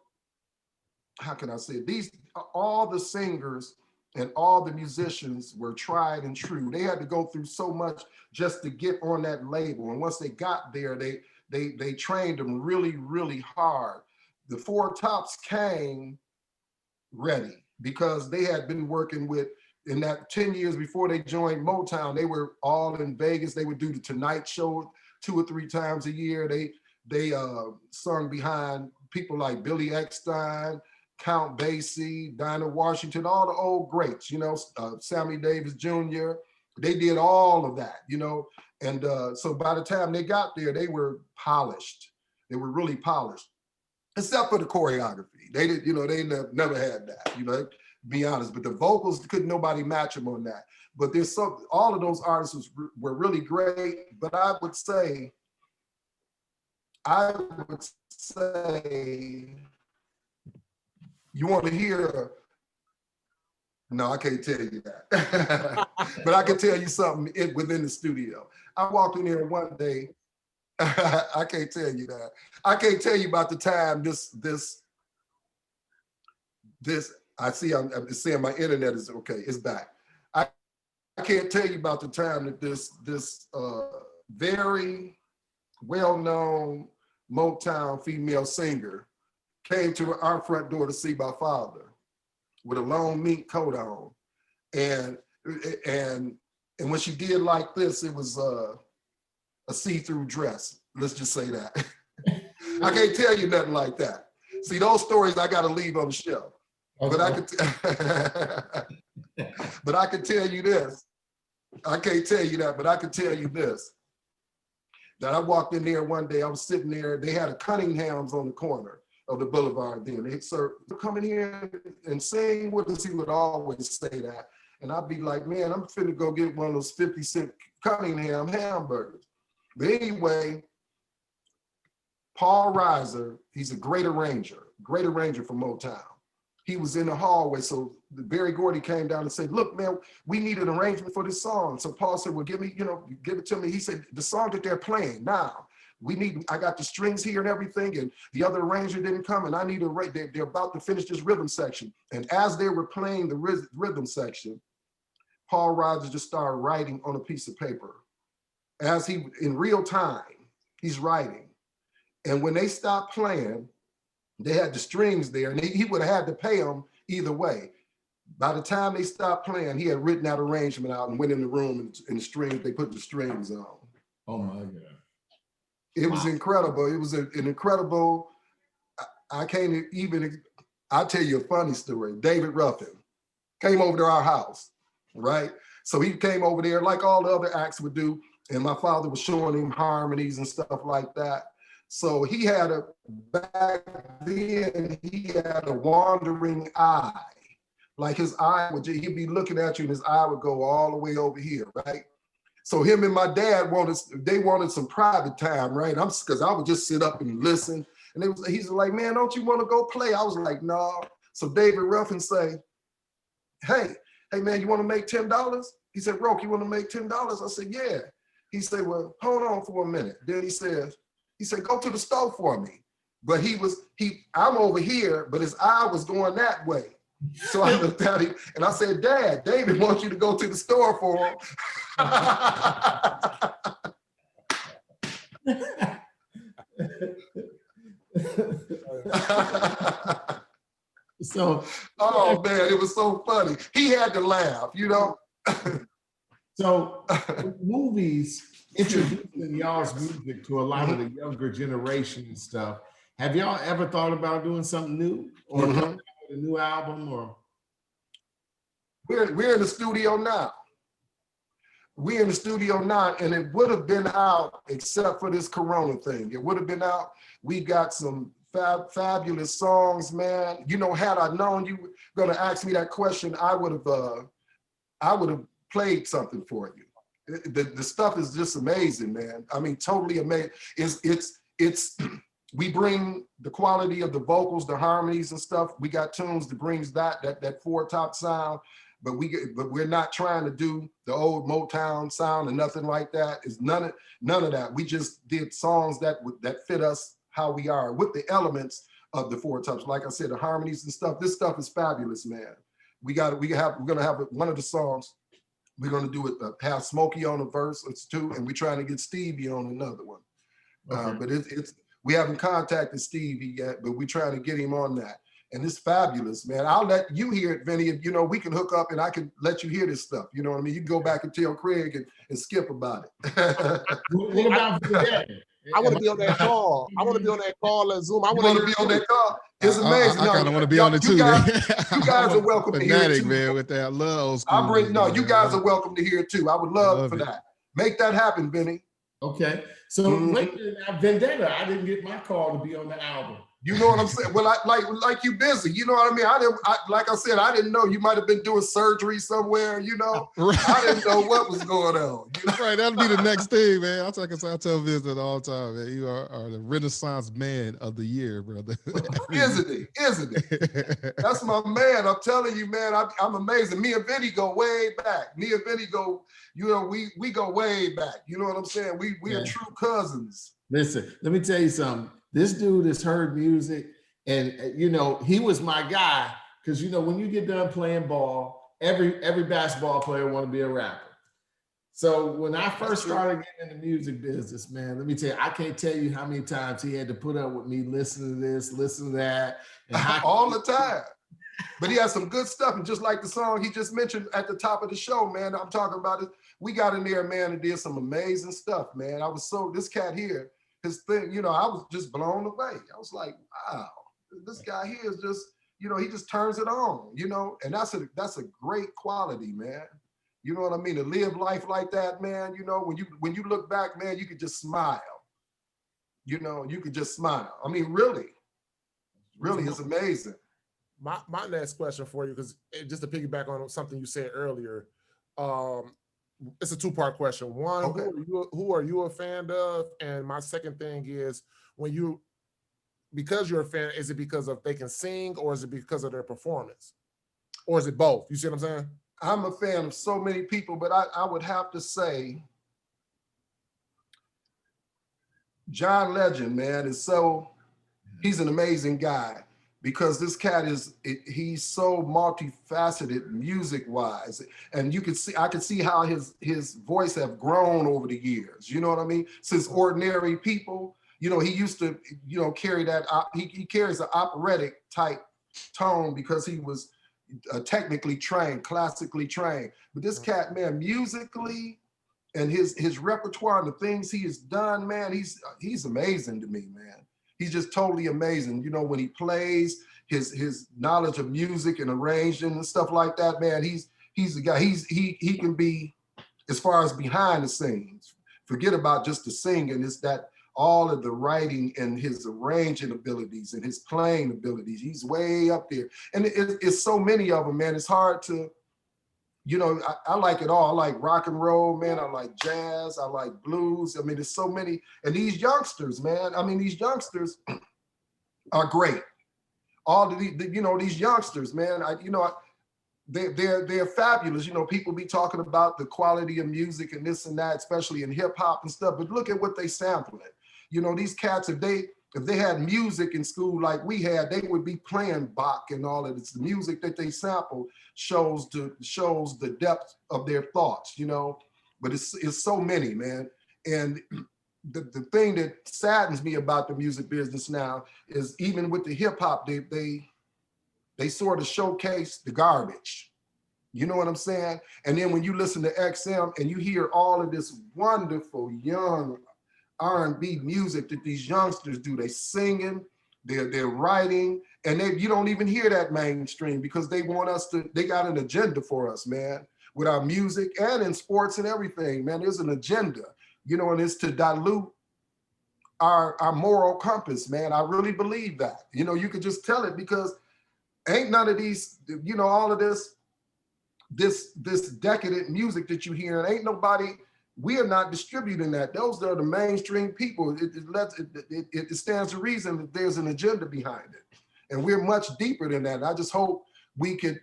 Speaker 2: how can I say it? All the singers and all the musicians were tried and true. They had to go through so much just to get on that label. And once they got there, they trained them really, really hard. The Four Tops came ready, because they had been working with, in that 10 years before they joined Motown, they were all in Vegas. They would do the Tonight Show 2 or 3 times a year. They sung behind people like Billy Eckstine, Count Basie, Dinah Washington, all the old greats, Sammy Davis Jr. They did all of that, and so by the time they got there, they were polished. They were really polished, except for the choreography. They did, they never had that, be honest. But the vocals, couldn't nobody match them on that. But all of those artists were really great. But I would say, you want to hear? No, I can't tell you that. But I can tell you something within the studio. I walked in here one day. I can't tell you that. I can't tell you about the time this. I see. I'm saying my internet is okay. It's back. I can't tell you about the time that this very well-known Motown female singer came to our front door to see my father with a long mink coat on, and when she did like this, it was a see-through dress. Let's just say that. I can't tell you nothing like that. See, those stories I got to leave on the shelf. Okay. But I can tell you this. I can't tell you that, but I can tell you this. That I walked in there one day, I was sitting there, they had a Cunningham's on the corner of the boulevard then. They said, come in here and sing with us. He would always say that. And I'd be like, man, I'm finna go get one of those 50-cent Cunningham hamburgers. But anyway, Paul Reiser, he's a great arranger for Motown. He was in the hallway, so Barry Gordy came down and said, look, man, we need an arrangement for this song. So Paul said, well, give it to me. He said, the song that they're playing now, I got the strings here and everything, and the other arranger didn't come, and I need they're about to finish this rhythm section. And as they were playing the rhythm section, Paul Reiser just started writing on a piece of paper. In real time, he's writing. And when they stopped playing, they had the strings there, and he would have had to pay them either way. By the time they stopped playing, he had written that arrangement out and went in the room, and they put the strings on.
Speaker 5: Oh my God.
Speaker 2: It was incredible. It was an incredible, I'll tell you a funny story. David Ruffin came over to our house, right? So he came over there like all the other acts would do, and my father was showing him harmonies and stuff like that. So back then, he had a wandering eye. Like his eye would, he'd be looking at you and his eye would go all the way over here, right? So him and my dad wanted some private time, right? Because I would just sit up and listen. And he's like, man, don't you want to go play? I was like, no. So David Ruffin say, hey man, you want to make $10? He said, Roque, you want to make $10? I said, yeah. He said, well, hold on for a minute. Then he said, go to the store for me. But I'm over here, but his eye was going that way. So I looked at him and I said, Dad, David wants you to go to the store for him.
Speaker 5: So,
Speaker 2: oh man, it was so funny. He had to laugh, you know.
Speaker 5: So movies introducing y'all's music to a lot of the younger generation and stuff. Have y'all ever thought about doing something new or a new album? Or
Speaker 2: we're in the studio now. We're in the studio now, and it would have been out except for this Corona thing. It would have been out. We got some fabulous songs, man. You know, had I known you were going to ask me that question, I would have played something for you. The stuff is just amazing, man. I mean, totally amazing. It's we bring the quality of the vocals, the harmonies and stuff. We got tunes that brings that four-top sound, but we're not trying to do the old Motown sound and nothing like that. It's none of that. We just did songs that fit us how we are with the elements of the four tops. Like I said, the harmonies and stuff. This stuff is fabulous, man. We're gonna have one of the songs. We're gonna do it. Have Smokey on a verse. It's two, and we're trying to get Stevie on another one. Okay. But we haven't contacted Stevie yet, but we're trying to get him on that. And it's fabulous, man. I'll let you hear it, Vinny. You know, we can hook up and I can let you hear this stuff. You know what I mean? You can go back and tell Craig and skip about it.
Speaker 5: What about
Speaker 4: I want to be on that call. I want to be on that call and Zoom. I want to be
Speaker 2: on that call. It's amazing.
Speaker 3: I kind of want to be on it too.
Speaker 2: You guys are welcome to hear it too.
Speaker 3: Man, with that love.
Speaker 2: You guys are welcome to hear it too. I would love for that. Make that happen, Vinny.
Speaker 5: Okay. So Vendetta, I didn't get my call to be on the album.
Speaker 2: You know what I'm saying? Well, like you busy. You know what I mean? Like I said, I didn't know you might have been doing surgery somewhere. You know, right. I didn't know what was going on. You know?
Speaker 3: Right, that'll be the next thing, man. I tell Vincent all the time, man. You are the Renaissance man of the year, brother.
Speaker 2: Isn't it? That's my man. I'm telling you, man. I'm amazing. Me and Vinny go way back. Me and Vinny go. You know, we go way back. You know what I'm saying? We are true cousins.
Speaker 5: Listen, let me tell you something. This dude has heard music, and you know, he was my guy because you know when you get done playing ball, every basketball player want to be a rapper. So when I first started getting in the music business, man, let me tell you, I can't tell you how many times he had to put up with me, listen to this, listen to that, and
Speaker 2: all the time. But he has some good stuff, and just like the song he just mentioned at the top of the show, man, I'm talking about it. We got in there, man, and did some amazing stuff, man. This cat here. His thing, you know, I was just blown away. I was like, wow, this guy here is just, you know, he just turns it on, you know, and that's a great quality, man. You know what I mean? To live life like that, man, you know, when you look back, man, you could just smile. You know, you could just smile. I mean, really, it's amazing.
Speaker 4: My last question for you, because just to piggyback on something you said earlier, it's a two-part question. One, okay. Who are you a fan of? And my second thing is, because you're a fan, is it because of they can sing, or is it because of their performance? Or is it both? You see what I'm saying?
Speaker 2: I'm a fan of so many people, but I would have to say John Legend, man, he's an amazing guy. Because this cat he's so multifaceted music-wise, and I could see how his voice have grown over the years. You know what I mean? Since Ordinary People, you know, he used to, you know, carry that. He carries an operatic type tone because he was technically trained, classically trained. But this cat, man, musically, and his repertoire and the things he has done, man, he's amazing to me, man. He's just totally amazing. You know, when he plays, his knowledge of music and arranging and stuff like that, man, he's a guy. He can be, as far as behind the scenes, forget about just the singing, it's that all of the writing and his arranging abilities and his playing abilities. He's way up there. And it's so many of them, man. It's hard to, you know, I like it all. I like rock and roll, man. I like jazz. I like blues. I mean, there's so many. And these youngsters, man, I mean, these youngsters are great. All of the you know, these youngsters, man, they're fabulous. You know, people be talking about the quality of music and this and that, especially in hip hop and stuff, but look at what they sampling. You know, these cats, if they had music in school like we had, they would be playing Bach and all of this. The music that they sample shows the depth of their thoughts, you know, but it's so many, man. And the thing that saddens me about the music business now is even with the hip hop, they sort of showcase the garbage. You know what I'm saying? And then when you listen to XM and you hear all of this wonderful young R&B music that these youngsters do, they singing, they're writing, and you don't even hear that mainstream because they got an agenda for us, man, with our music and in sports and everything, man. There's an agenda, you know, and it's to dilute our moral compass, man. I really believe that. You know, you could just tell it because ain't none of these, you know, all of this decadent music that you hear, and ain't nobody, we are not distributing that. Those are the mainstream people. It stands to reason that there's an agenda behind it. And we're much deeper than that. And I just hope we could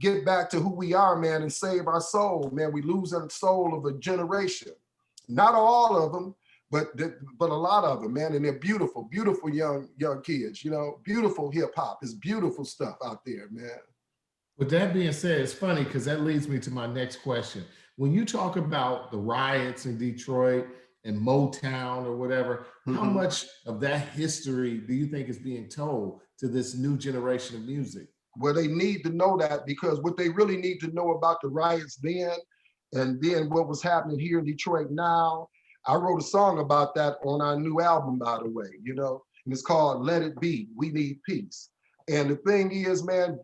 Speaker 2: get back to who we are, man, and save our soul, man. We lose the soul of a generation. Not all of them, but a lot of them, man. And they're beautiful, beautiful young kids, you know, beautiful hip hop. It's beautiful stuff out there, man.
Speaker 5: With that being said, it's funny because that leads me to my next question. When you talk about the riots in Detroit and Motown or whatever, how much of that history do you think is being told to this new generation of music?
Speaker 2: Well, they need to know that, because what they really need to know about the riots then and then what was happening here in Detroit now, I wrote a song about that on our new album, by the way, you know, and it's called Let It Be, We Need Peace. And the thing is, man,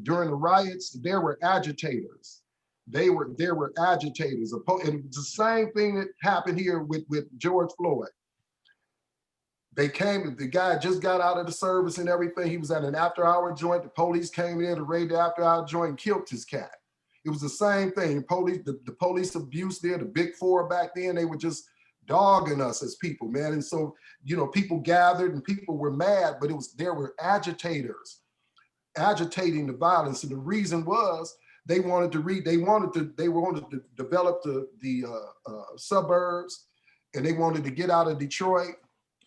Speaker 2: during the riots, there were agitators. There were agitators. And it's the same thing that happened here with George Floyd. They came, the guy just got out of the service and everything. He was at an after-hour joint. The police came in to raid the after-hour joint and killed his cat. It was the same thing. The police abuse there, the big four back then, they were just dogging us as people, man. And so, you know, people gathered and people were mad, but there were agitators agitating the violence. And the reason was they wanted to develop the suburbs, and they wanted to get out of Detroit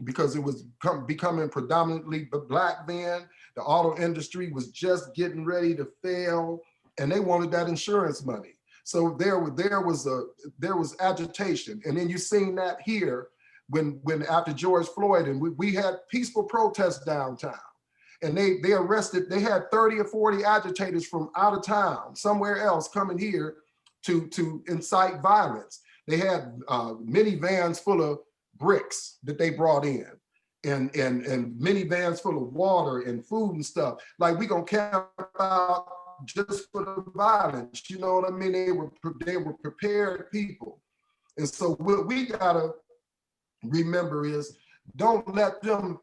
Speaker 2: because it was becoming predominantly Black then. The auto industry was just getting ready to fail, and they wanted that insurance money. So there was agitation. And then you seen that here when after George Floyd, and we had peaceful protests downtown. And they arrested, they had 30 or 40 agitators from out of town, somewhere else, coming here to incite violence. They had minivans full of bricks that they brought in, and minivans full of water and food and stuff. Like, we gonna camp out just for the violence, you know what I mean? They were prepared people. And so what we gotta remember is, don't let them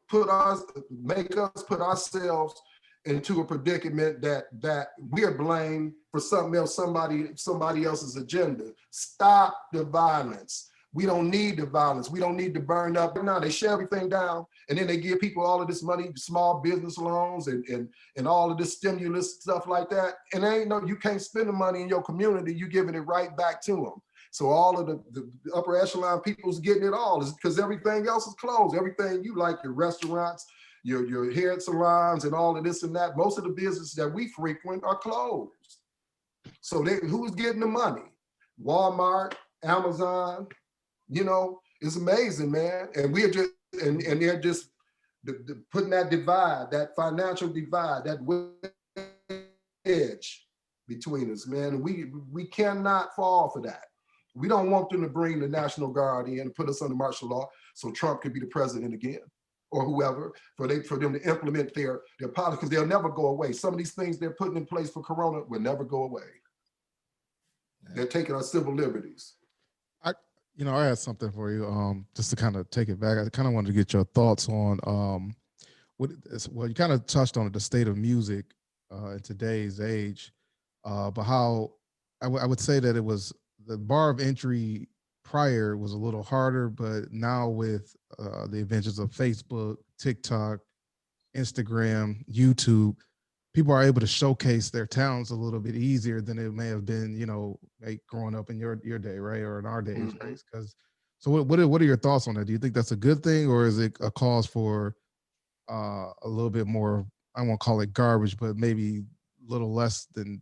Speaker 2: make us put ourselves into a predicament that we're blamed for something else, somebody else's agenda. Stop the violence. We don't need the violence. We don't need to burn up. Now they shut everything down, and then they give people all of this money, small business loans and all of this stimulus stuff like that. And you can't spend the money in your community. You're giving it right back to them. So all of the upper echelon people's getting it all, is because everything else is closed. Everything you like, your restaurants, your hair salons, and all of this and that, most of the businesses that we frequent are closed. So who's getting the money? Walmart, Amazon, you know, it's amazing, man. And we're just, and they're just putting that divide, that financial divide, that wedge between us, man. We cannot fall for that. We don't want them to bring the National Guard in and put us under martial law so Trump could be the president again, or whoever, for them to implement their policies, because they'll never go away. Some of these things they're putting in place for Corona will never go away. They're taking our civil liberties.
Speaker 3: I had something for you. Just to kind of take it back, I kind of wanted to get your thoughts on well, you kind of touched on it, the state of music in today's age, but how I would say that it was the bar of entry prior was a little harder, but now with the adventures of Facebook, TikTok, Instagram, YouTube, people are able to showcase their talents a little bit easier than it may have been, like growing up in your day, right, or in our days, right? Because so what are your thoughts on that? Do you think that's a good thing, or is it a cause for a little bit more? I won't call it garbage, but maybe a little less than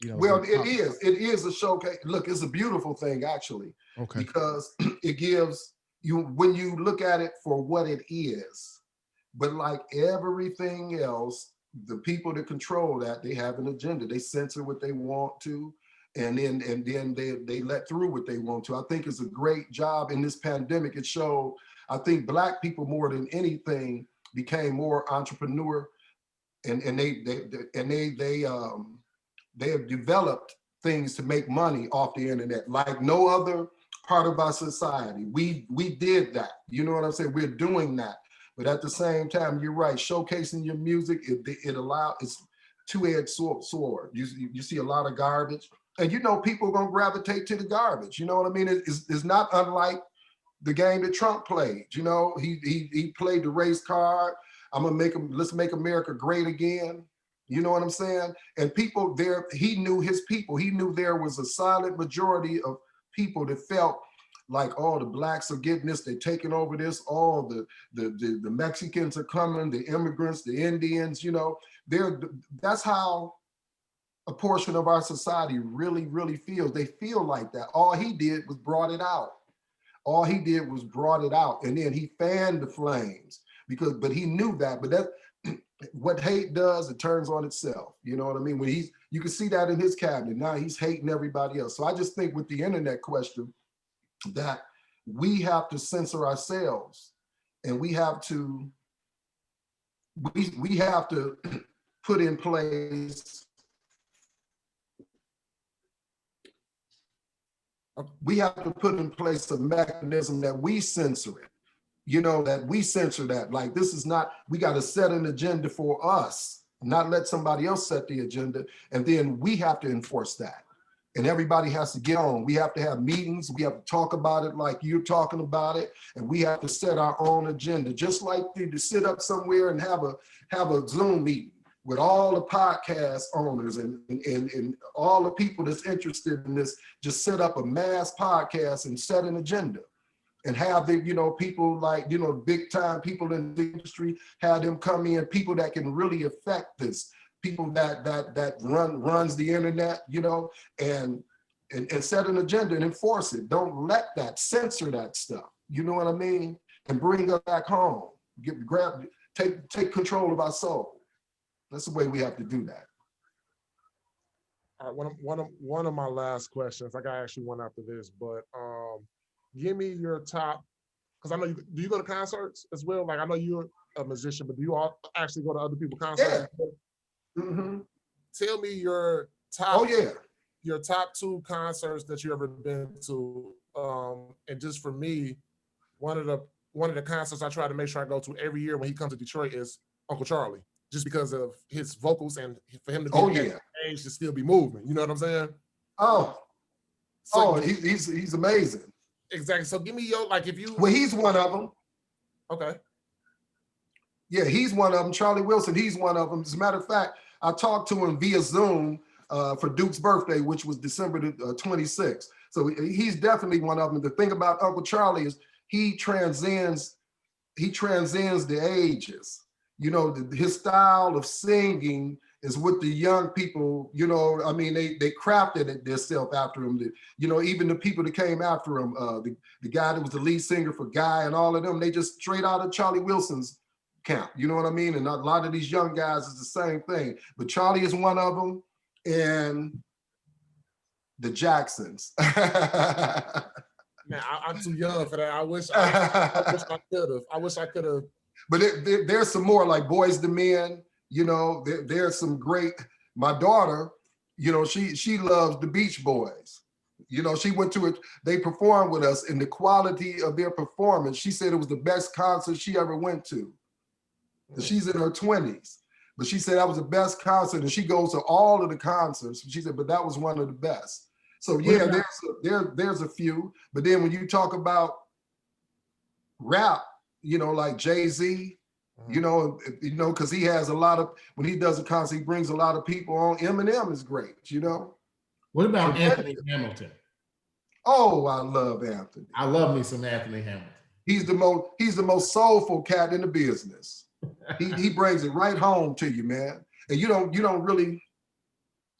Speaker 2: Well, it is a showcase. Look, it's a beautiful thing actually, because it gives you, when you look at it for what it is. But like everything else, the people that control that, they have an agenda. They censor what they want to, and then they let through what they want to. I think it's a great job in this pandemic. It showed, I think Black people more than anything became more entrepreneur, and they have developed things to make money off the internet like no other part of our society. We did that. You know what I'm saying? We're doing that. But at the same time, you're right. Showcasing your music, it's two-edged sword. You see a lot of garbage, and people are gonna gravitate to the garbage. You know what I mean? It's not unlike the game that Trump played. He played the race card. Let's make America great again. You know what I'm saying? And people there, he knew his people. He knew there was a silent majority of people that felt like, oh, the Blacks are getting this, they're taking over this, oh, the Mexicans are coming, the immigrants, the Indians, that's how a portion of our society really, really feels. They feel like that. All he did was brought it out. And then he fanned the flames but he knew that, but that, what hate does, it turns on itself. You know what I mean? When you can see that in his cabinet. Now he's hating everybody else. So I just think with the internet question, that we have to censor ourselves, and we have to put in place. We have to put in place a mechanism that we censor it. That we censor that. Like, this is not, we got to set an agenda for us, not let somebody else set the agenda. And then we have to enforce that. And everybody has to get on. We have to have meetings. We have to talk about it like you're talking about it. And we have to set our own agenda, just like to sit up somewhere and have a Zoom meeting with all the podcast owners and all the people that's interested in this. Just set up a mass podcast and set an agenda. And have the, people like, big time people in the industry, have them come in, people that can really affect this, people that runs the internet, and set an agenda and enforce it. Don't let that, censor that stuff. You know what I mean? And bring us back home. Take control of our soul. That's the way we have to do that.
Speaker 4: All right, one of my last questions. I got actually one after this, but give me your top, because I know do you go to concerts as well? Like, I know you're a musician, but do you all actually go to other people's concerts?
Speaker 2: Yeah. Mm-hmm.
Speaker 4: Tell me your top.
Speaker 2: Oh yeah.
Speaker 4: Your top 2 concerts that you ever been to, and just for me, one of the concerts I try to make sure I go to every year when he comes to Detroit is Uncle Charlie, just because of his vocals and for him to be at that age to still be moving. You know what I'm saying?
Speaker 2: He's amazing.
Speaker 4: Exactly. So give me your, like, if you.
Speaker 2: Well, he's one of them.
Speaker 4: Okay.
Speaker 2: Yeah, he's one of them. Charlie Wilson, he's one of them. As a matter of fact, I talked to him via Zoom for Duke's birthday, which was December 26th. So he's definitely one of them. The thing about Uncle Charlie is he transcends the ages. His style of singing is what the young people, I mean, they crafted it themselves after him. Even the people that came after him, the guy that was the lead singer for Guy and all of them, they just straight out of Charlie Wilson's camp. You know what I mean? And a lot of these young guys is the same thing. But Charlie is one of them, and the Jacksons.
Speaker 4: Man, I'm too young for that. I wish I could have.
Speaker 2: But there's some more, like Boys to Men. There's some great. My daughter, she loves the Beach Boys. You know, she went to it, they performed with us, and the quality of their performance, she said it was the best concert she ever went to. And she's in her 20s, but she said that was the best concert, and she goes to all of the concerts. She said, but that was one of the best. So yeah, there's a few. But then when you talk about rap, you know, like Jay-Z, you know, because he has a lot of, when he does a concert, he brings a lot of people on. Eminem is great, you know.
Speaker 5: What about Anthony Hamilton?
Speaker 2: Oh, I love Anthony.
Speaker 5: I love me some Anthony Hamilton.
Speaker 2: He's the most soulful cat in the business. He brings it right home to you, man. And you don't really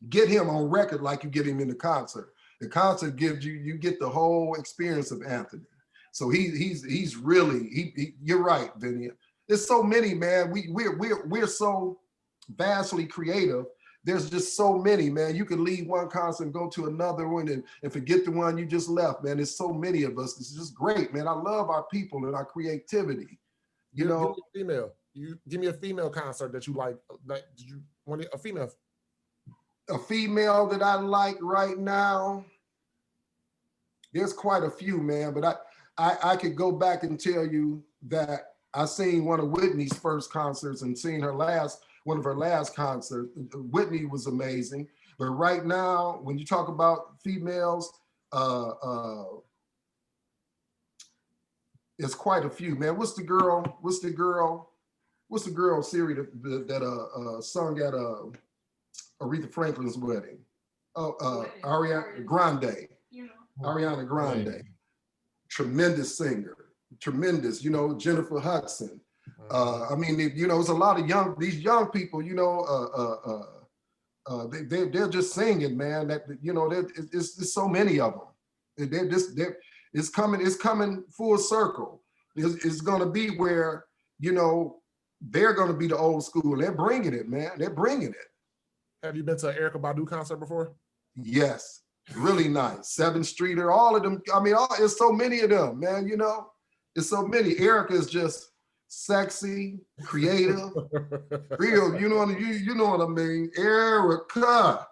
Speaker 2: get him on record like you get him in the concert. The concert gives you get the whole experience of Anthony. So he's really you're right, Vinny. There's so many, man. We're so vastly creative. There's just so many, man. You can leave one concert and go to another one and forget the one you just left, man. There's so many of us. It's just great, man. I love our people and our creativity. You know,
Speaker 4: give me a female concert that you like. Like, did you want a female?
Speaker 2: A female that I like right now. There's quite a few, man. But I could go back and tell you that I seen one of Whitney's first concerts and seen one of her last concerts. Whitney was amazing. But right now, when you talk about females, it's quite a few, man. What's the girl Siri that sung at Aretha Franklin's wedding? Ariana Grande. Ariana Grande. Tremendous singer. Tremendous, you know, Jennifer Hudson. I mean, you know, there's a lot of these young people, you know, they're just singing, man. That, you know, it's so many of them. It's coming full circle. It's going to be where, you know, they're going to be the old school. They're bringing it, man. They're bringing it.
Speaker 4: Have you been to an Erykah Badu concert before?
Speaker 2: Yes, really nice. 7th Streeter, all of them. I mean, it's so many of them, man. You know, it's so many. Erykah is just sexy, creative, real. You know what I mean? Erykah.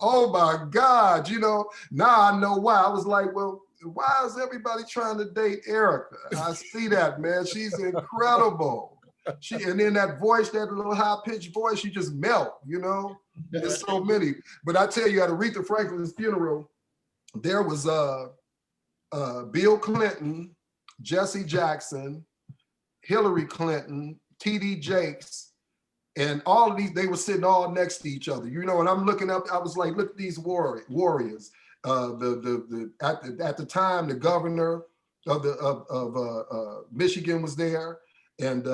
Speaker 2: Oh my God! You know, now I know why. I was like, well, why is everybody trying to date Erykah? I see that, man. She's incredible. And then that voice, that little high-pitched voice, she just melt, you know? There's so many. But I tell you, at Aretha Franklin's funeral, there was Bill Clinton, Jesse Jackson, Hillary Clinton, T.D. Jakes, and all of these, they were sitting all next to each other. You know, and I'm looking up, I was like, look at these warriors. At the time, the governor of Michigan was there. And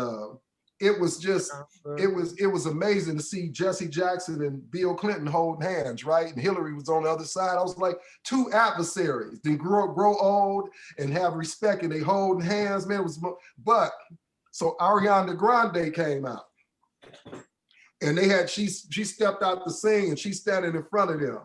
Speaker 2: it was just, it was amazing to see Jesse Jackson and Bill Clinton holding hands, right? And Hillary was on the other side. I was like, two adversaries, then grow old and have respect, and they holding hands, man. So Ariana Grande came out, and she stepped out to sing, and she's standing in front of them.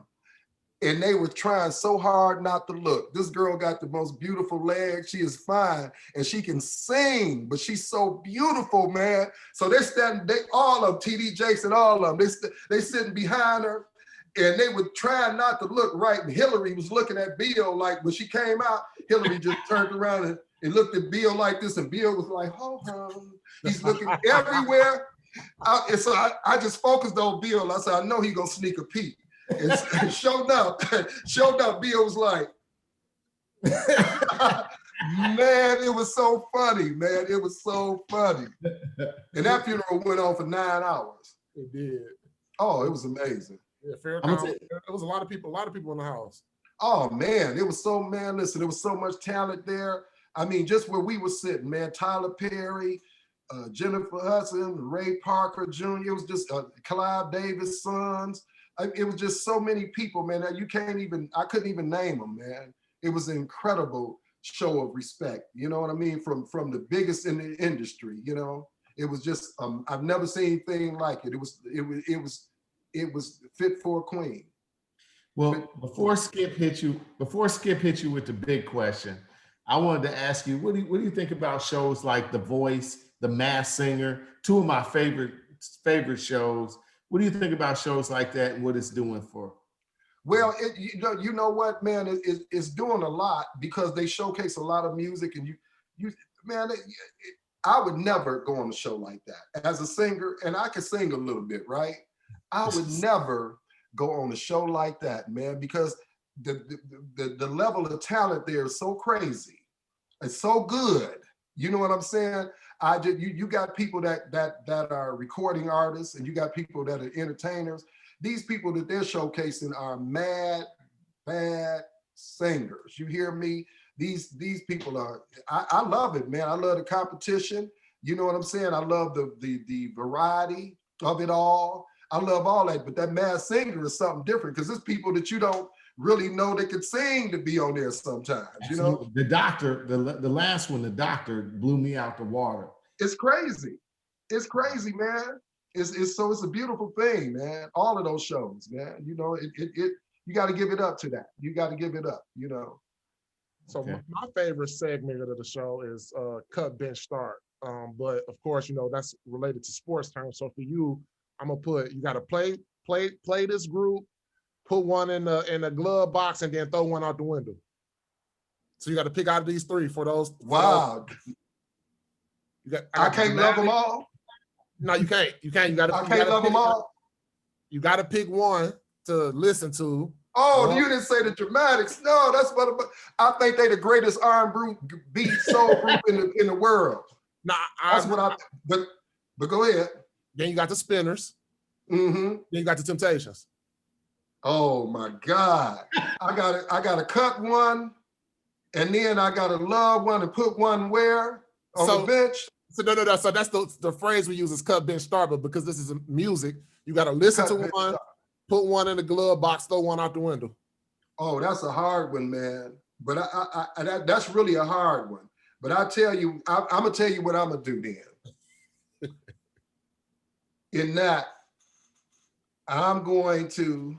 Speaker 2: And they were trying so hard not to look. This girl got the most beautiful legs. She is fine, and she can sing, but she's so beautiful, man. So they're standing, all of them, T.D. Jakes and all of them, they sitting behind her, and they were trying not to look right. And Hillary was looking at Bill, like when she came out, Hillary just turned around and looked at Bill like this, and Bill was like, hold on. He's looking everywhere. And so I just focused on Bill. I said, I know he's gonna sneak a peek. And showed up, Bill was like, man, it was so funny, man. It was so funny. And that funeral went on for 9 hours.
Speaker 4: It did.
Speaker 2: Oh, it was amazing.
Speaker 4: Yeah, it was a lot of people in the house.
Speaker 2: Oh man, it was so, man, listen, there was so much talent there. I mean, just where we were sitting, man, Tyler Perry, Jennifer Hudson, Ray Parker Jr., it was just Clive Davis' sons. It was just so many people, man, that I couldn't even name them, man. It was an incredible show of respect, you know what I mean? From the biggest in the industry, you know? It was just, I've never seen anything like it. It was fit for a queen.
Speaker 5: Well, before Skip hit you with the big question, I wanted to ask you, what do you think about shows like The Voice, The Masked Singer, two of my favorite shows? What do you think about shows like that and what it's doing for?
Speaker 2: Well, you know what, man, it's doing a lot because they showcase a lot of music, and man, I would never go on a show like that as a singer, and I can sing a little bit, right? I would never go on a show like that, man, because the level of talent there is so crazy. It's so good. You know what I'm saying? You got people that are recording artists, and you got people that are entertainers. These people that they're showcasing are mad, bad singers. You hear me? These people are, I love it, man. I love the competition. You know what I'm saying? I love the variety of it all. I love all that, but that mad singer is something different because there's people that you don't really know that could sing to be on there sometimes, you know?
Speaker 5: The Doctor, the last one, The Doctor, blew me out the water.
Speaker 2: It's crazy. It's crazy, man. It's a beautiful thing, man. All of those shows, man. You know, you got to give it up to that. You got to give it up, you know.
Speaker 4: So my favorite segment of the show is cut, bench, start. But of course, you know, that's related to sports terms. So for you, I'm gonna put, you got to play this group, put one in the glove box, and then throw one out the window. So you got to pick out of these three for those.
Speaker 2: Wow. I can't love them all.
Speaker 4: No, you can't. You can't.
Speaker 2: I can't love them all.
Speaker 4: You got to pick one to listen to.
Speaker 2: Oh, you didn't say the Dramatics. No, that's what I think they the greatest R&B soul group in the world.
Speaker 4: Nah,
Speaker 2: that's what I. But go ahead.
Speaker 4: Then you got the Spinners.
Speaker 2: Mm-hmm.
Speaker 4: Then you got the Temptations.
Speaker 2: Oh my God! I gotta cut one, and then I gotta love one and put one where on the bench.
Speaker 4: So no. So that's the phrase we use is cut, bench, start. But because this is music, you got to listen to one, start. Put one in the glove box, throw one out the window.
Speaker 2: Oh, that's a hard one, man. But that's really a hard one. But I tell you, I'm gonna tell you what I'm gonna do then. In that, I'm going to.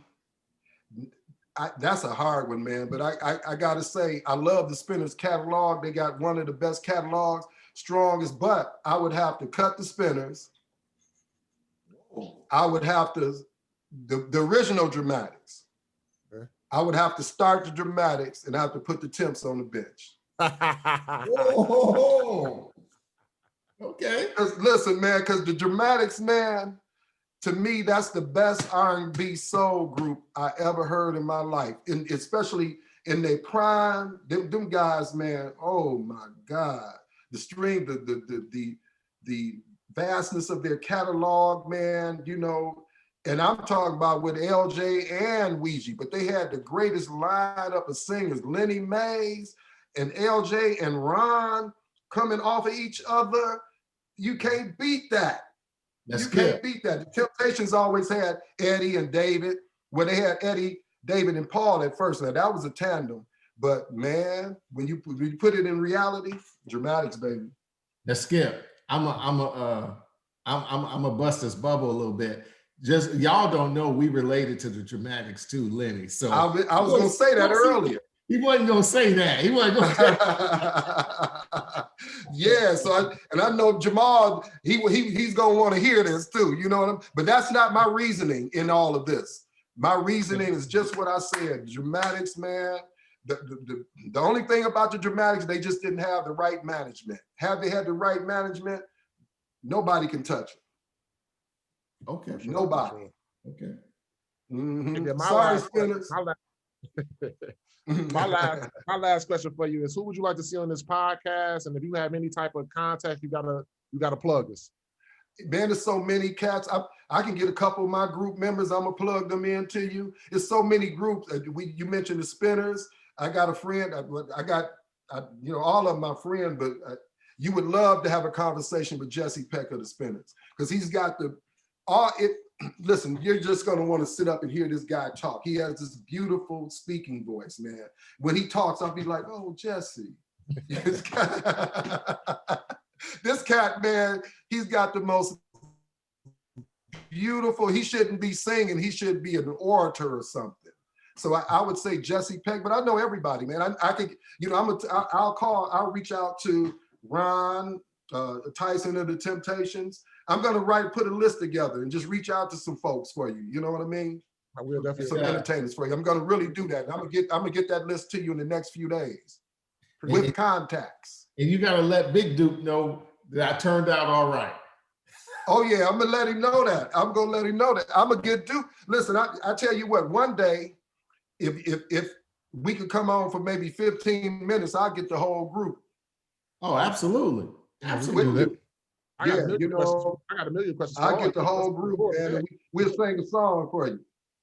Speaker 2: That's a hard one, man. But I gotta say, I love the Spinners catalog. They got one of the best catalogs, strongest. But I would have to cut the Spinners. I would have to the original Dramatics. Okay. I would have to start the Dramatics and have to put the Temps on the bench.
Speaker 5: Whoa. Okay.
Speaker 2: Listen, man, because the Dramatics, man, to me, that's the best R&B soul group I ever heard in my life, especially in their prime. Them guys, man. Oh my God, the string, the vastness of their catalog, man. You know, and I'm talking about with LJ and Ouija, but they had the greatest lineup of singers: Lenny Mays and LJ and Ron coming off of each other. You can't beat that. Can't beat that. The Temptations always had Eddie and David. Well, they had Eddie, David, and Paul at first. Now that was a tandem. But man, when you put it in reality, Dramatics, baby.
Speaker 5: Now, Skip, I'm a bust this bubble a little bit. Just y'all don't know we related to the Dramatics too, Lenny. So
Speaker 2: I was gonna say that earlier.
Speaker 5: He wasn't gonna say that. He wasn't gonna say that.
Speaker 2: Yeah, so I know Jamal, he's gonna want to hear this too, you know what I'm, but that's not my reasoning in all of this. My reasoning is just what I said. Dramatics, man, the only thing about the Dramatics, they just didn't have the right management. Had they had the right management, nobody can touch it.
Speaker 5: Okay.
Speaker 2: Nobody.
Speaker 5: Okay.
Speaker 2: Mm-hmm. Sorry, Spinners.
Speaker 4: My last question for you is: who would you like to see on this podcast? And if you have any type of contact, you gotta plug us.
Speaker 2: Man, there's so many cats. I can get a couple of my group members. I'm gonna plug them in to you. There's so many groups. You mentioned the Spinners. I got a friend. I got all of my friends, but you would love to have a conversation with Jesse Peck of the Spinners because he's got listen, you're just going to want to sit up and hear this guy talk. He has this beautiful speaking voice, man. When he talks, I'll be like, oh, Jesse. This cat, man, he's got the most beautiful, he shouldn't be singing, he should be an orator or something. So I would say Jesse Peck, but I know everybody, man. I could, I'll reach out to Ron Tyson of the Temptations. I'm gonna put a list together and just reach out to some folks for you. You know what I mean?
Speaker 4: I will definitely.
Speaker 2: Some entertainers for you. I'm gonna really do that. I'm gonna get that list to you in the next few days with contacts.
Speaker 5: And you gotta let Big Duke know that I turned out all right.
Speaker 2: Oh yeah, I'm gonna let him know that. I'm gonna let him know that. I'm gonna get Duke. Listen, I tell you what. One day, if we could come on for maybe 15 minutes, I'll get the whole group.
Speaker 5: Oh, absolutely. Absolutely.
Speaker 4: I got a million questions.
Speaker 2: I'll get the whole group, man, and we'll sing a song for you.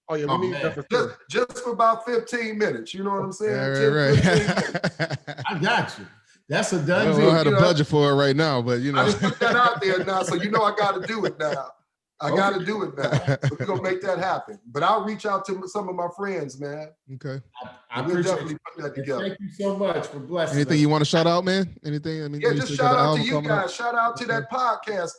Speaker 4: Oh, yeah, we need that for sure.
Speaker 2: Just for about 15 minutes. You know what I'm saying?
Speaker 3: Right.
Speaker 5: I got you. That's a done deal.
Speaker 3: I don't have a budget for it right now, but
Speaker 2: I just put that out there now, so you know I got to do it now. I got to do it now. So we're going to make that happen. But I'll reach out to some of my friends, man.
Speaker 3: Okay.
Speaker 5: I
Speaker 2: we'll definitely put that together.
Speaker 5: Thank you so much for blessing
Speaker 3: Anything
Speaker 5: us.
Speaker 3: you want to shout out, man? Anything? I mean,
Speaker 2: yeah, just shout out to you guys. Shout out to that podcast.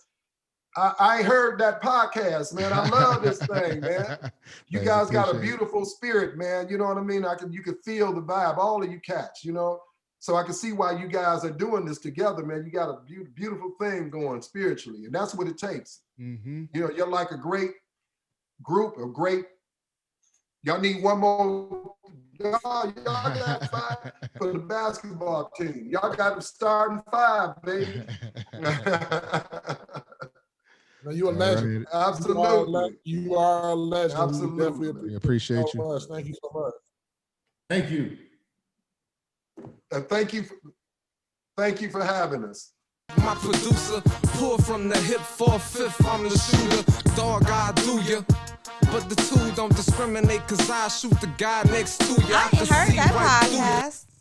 Speaker 2: I heard that podcast, man. I love this thing, man. You guys got a beautiful spirit, man. You know what I mean? You can feel the vibe, all of you cats, you know? So I can see why you guys are doing this together, man. You got a beautiful thing going spiritually, and that's what it takes.
Speaker 3: Mm-hmm.
Speaker 2: You know, you're like a great group, y'all need one more. Y'all got 5 for the basketball team. Y'all got them starting 5, baby.
Speaker 4: No, you're a legend.
Speaker 2: Absolutely.
Speaker 4: You are a legend.
Speaker 2: Absolutely.
Speaker 3: We appreciate you.
Speaker 4: Much. Thank you so much.
Speaker 5: Thank you.
Speaker 2: And thank you for having us.
Speaker 1: My producer, pull from the hip 4/5, I'm the shooter. Dog, I do ya. But the two don't discriminate, cause I shoot the guy next to ya.
Speaker 6: I ain't heard that podcast.